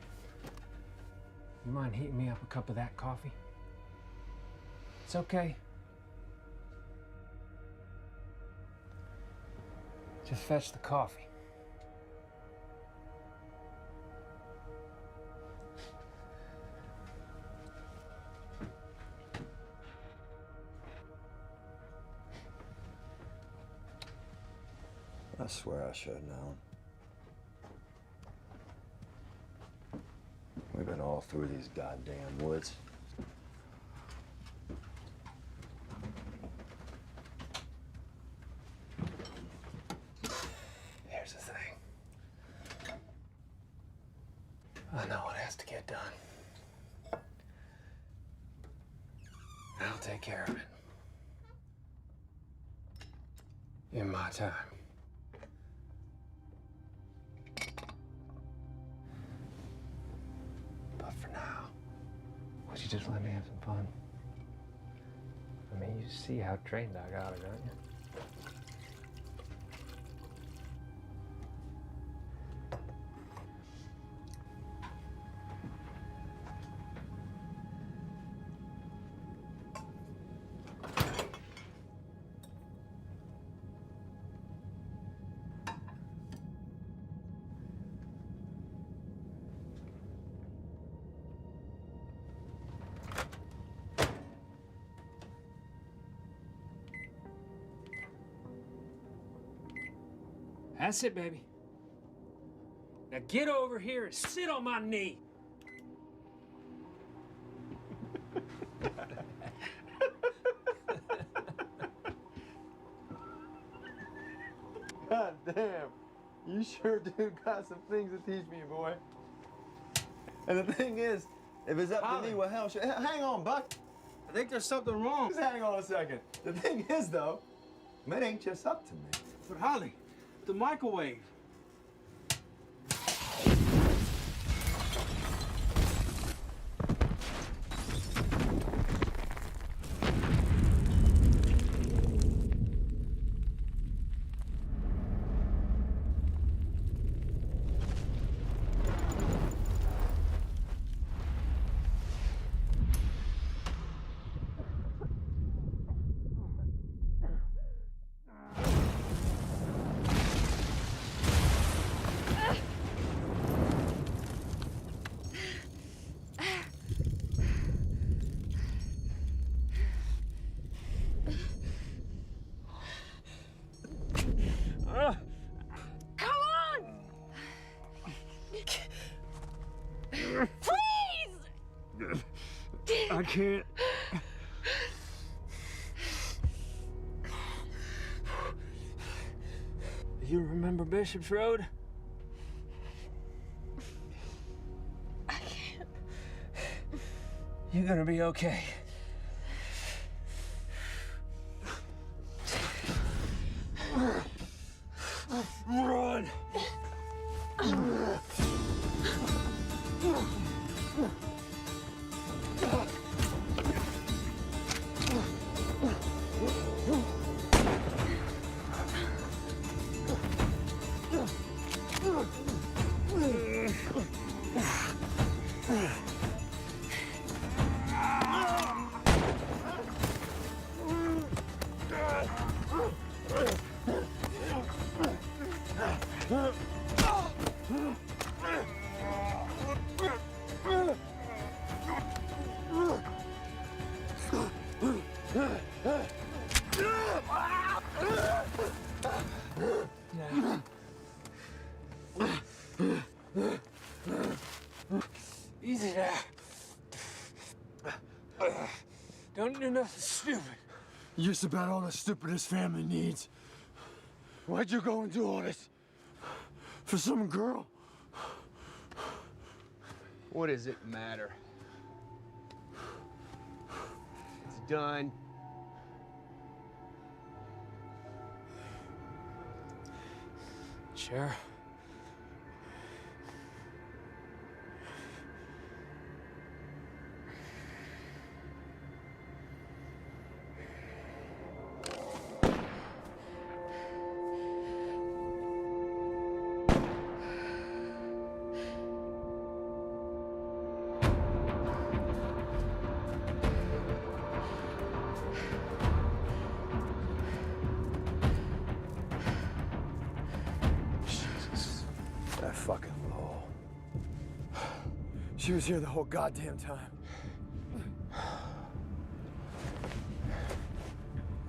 you mind heating me up a cup of that coffee? It's okay. Just fetch the coffee. I swear I should have known. We've been all through these goddamn woods. Here's the thing. I know what has to get done. I'll take care of it. In my time. But for now, would you just let me have some fun? I mean, you see how trained I got her, don't you? That's it, baby. Now get over here and sit on my knee. God damn, you sure do got some things to teach me, boy. And the thing is, if it's up to me, well, hell, hang on, Buck. I think there's something wrong. Just hang on a second. The thing is, though, it ain't just up to me. But Holly, the microwave. I can't. You remember Bishop's Road? I can't. You're gonna be okay. Run! Easy now. Don't do nothing stupid. Just about all the stupid this family needs. Why'd you go and do all this? For some girl? What does it matter? It's done. Sure. That fucking Lowell. She was here the whole goddamn time.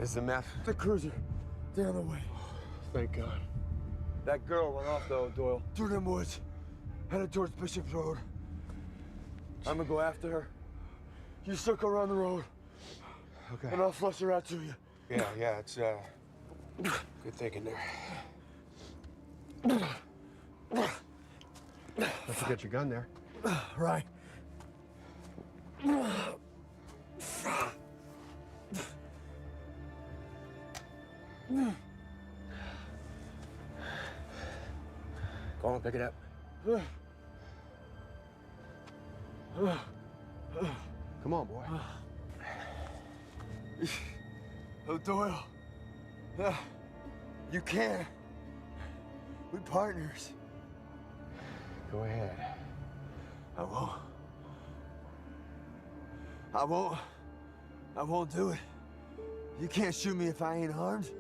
Is the meth? The cruiser. They're on the way. Thank God. That girl went off though, Doyle. Through them woods. Headed towards Bishop Road. I'm gonna go after her. You circle around the road. Okay. And I'll flush her out to you. Yeah, it's good thinking there. Don't forget your gun there. Right. Go on, pick it up. Come on, boy. Oh, Doyle. You can. We partners. Go ahead. I won't. I won't. I won't do it. You can't shoot me if I ain't armed.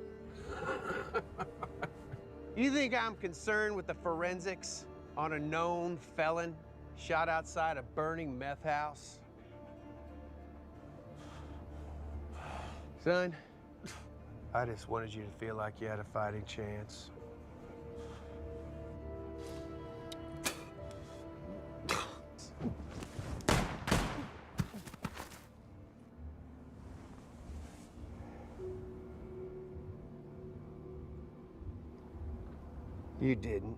You think I'm concerned with the forensics on a known felon shot outside a burning meth house? Son, I just wanted you to feel like you had a fighting chance. You didn't.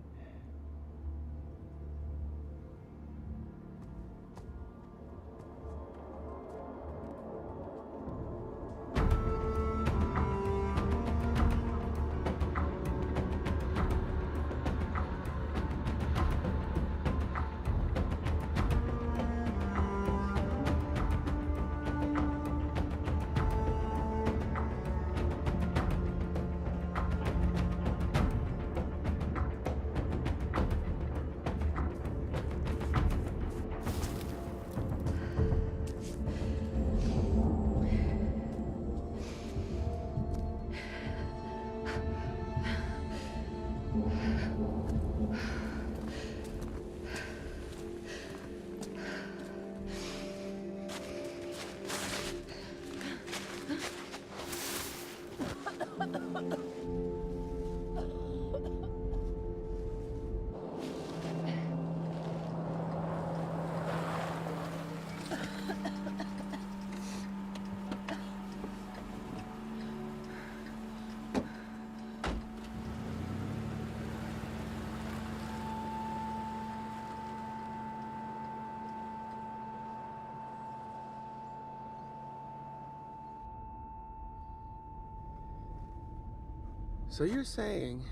So you're saying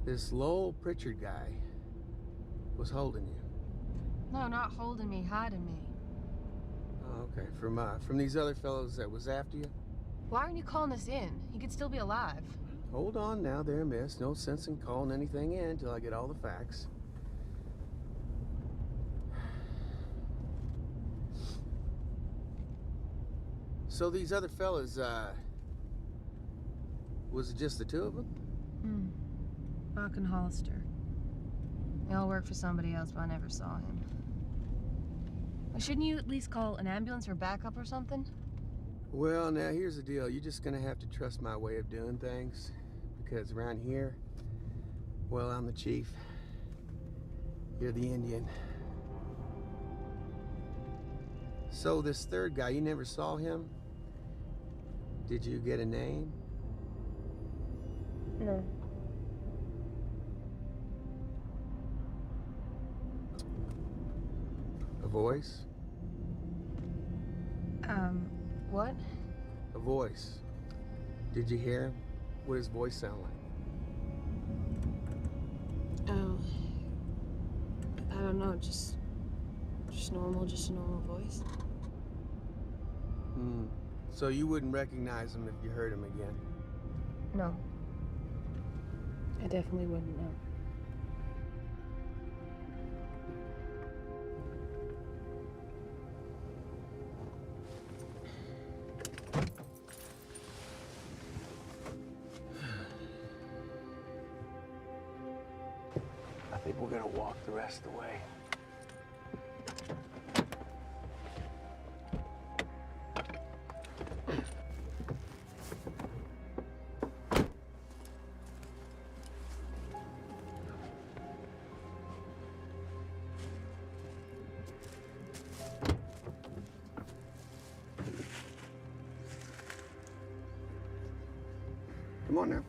this Lowell Pritchard guy was holding you? No, not holding me, hiding me. Oh, okay. From these other fellows that was after you? Why aren't you calling us in? He could still be alive. Hold on now there, miss. No sense in calling anything in until I get all the facts. So these other fellas, was it just the two of them? Buck and Hollister. They all work for somebody else, but I never saw him. Shouldn't you at least call an ambulance or backup or something? Well, now here's the deal. You're just gonna have to trust my way of doing things. Because around here, well, I'm the chief. You're the Indian. So this third guy, you never saw him? Did you get a name? No. A voice? What? A voice. Did you hear him? What does his voice sound like? Oh. I don't know, just a normal voice. So you wouldn't recognize him if you heard him again? No. I definitely wouldn't know. I think we're gonna walk the rest of the way. Come on now.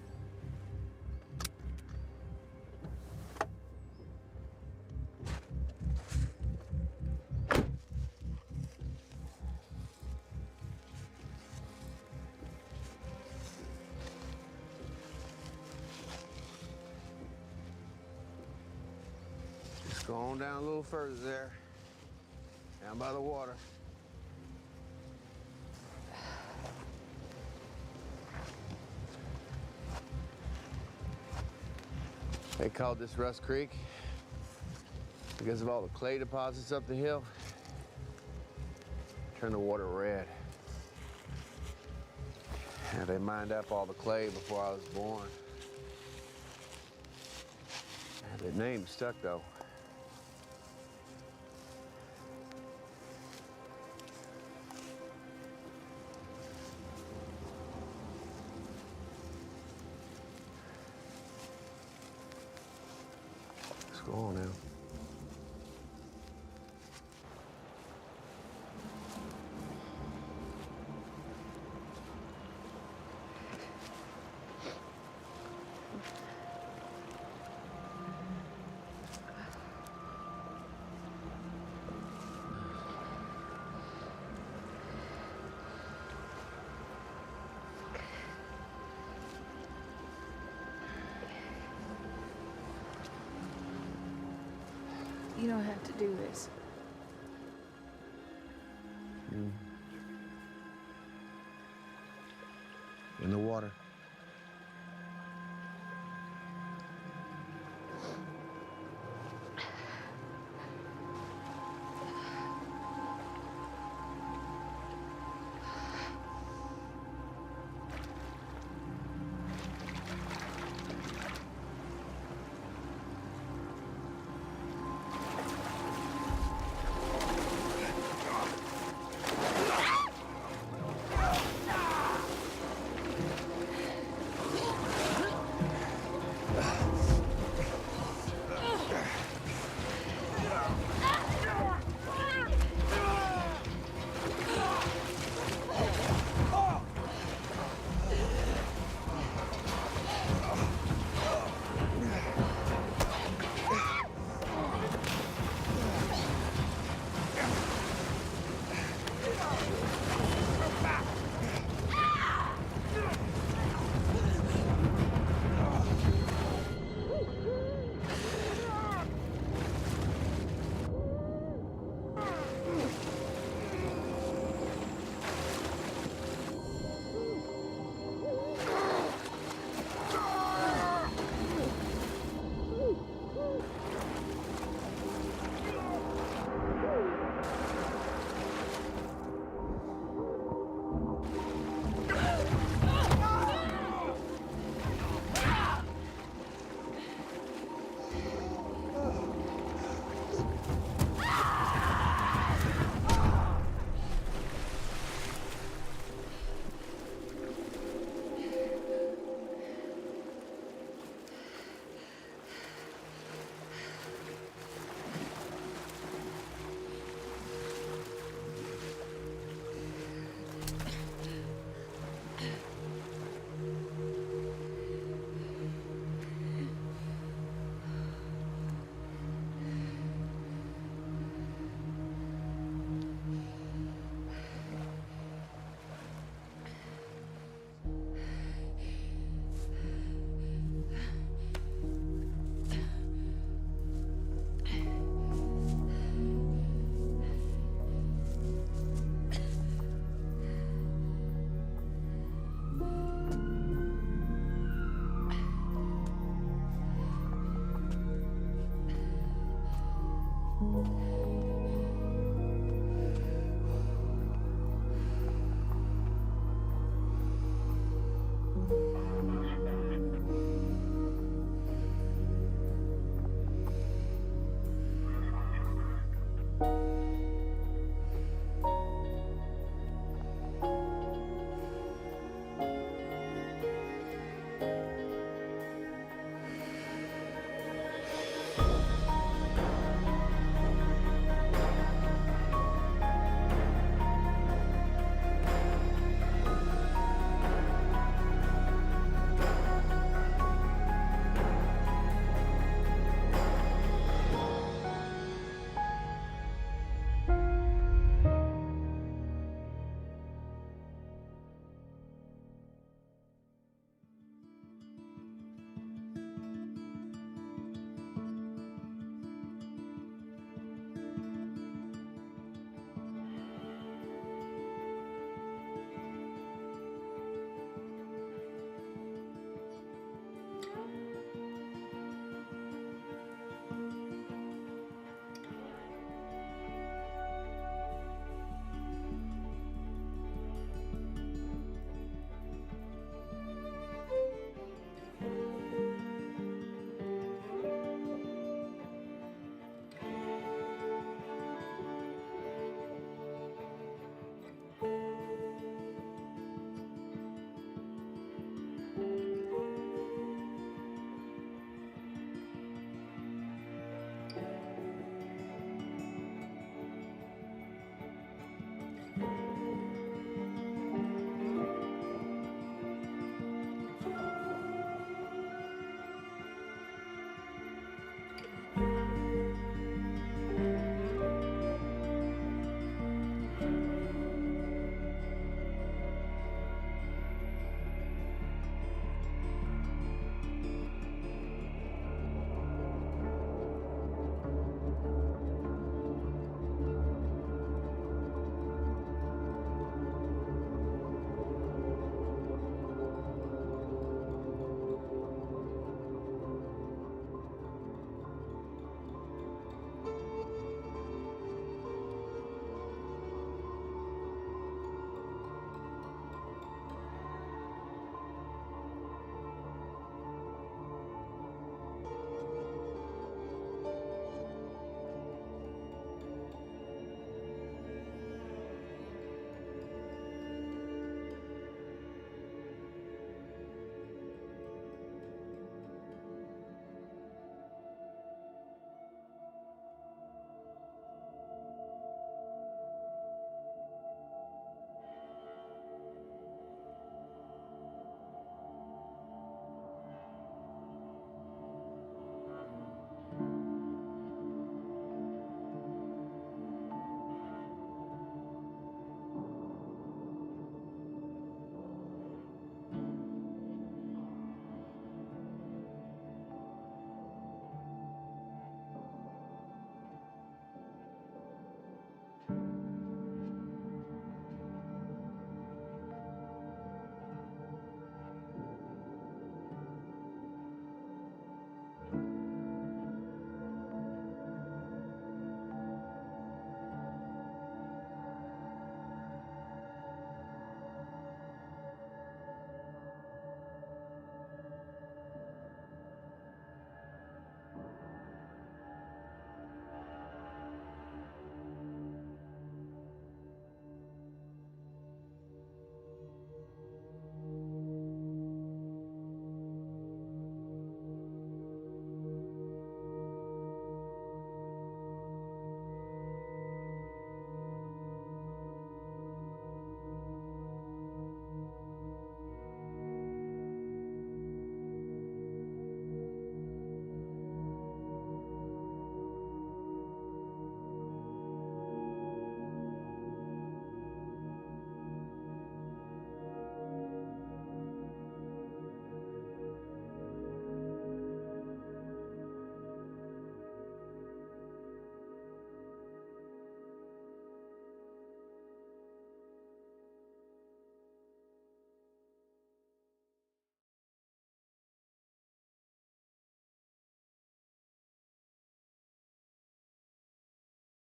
Just go on down a little further there. Down by the water. They called this Rust Creek because of all the clay deposits up the hill. Turned the water red. Yeah, they mined up all the clay before I was born. Yeah, the name stuck though. Go on now. You don't have to do this. In the water.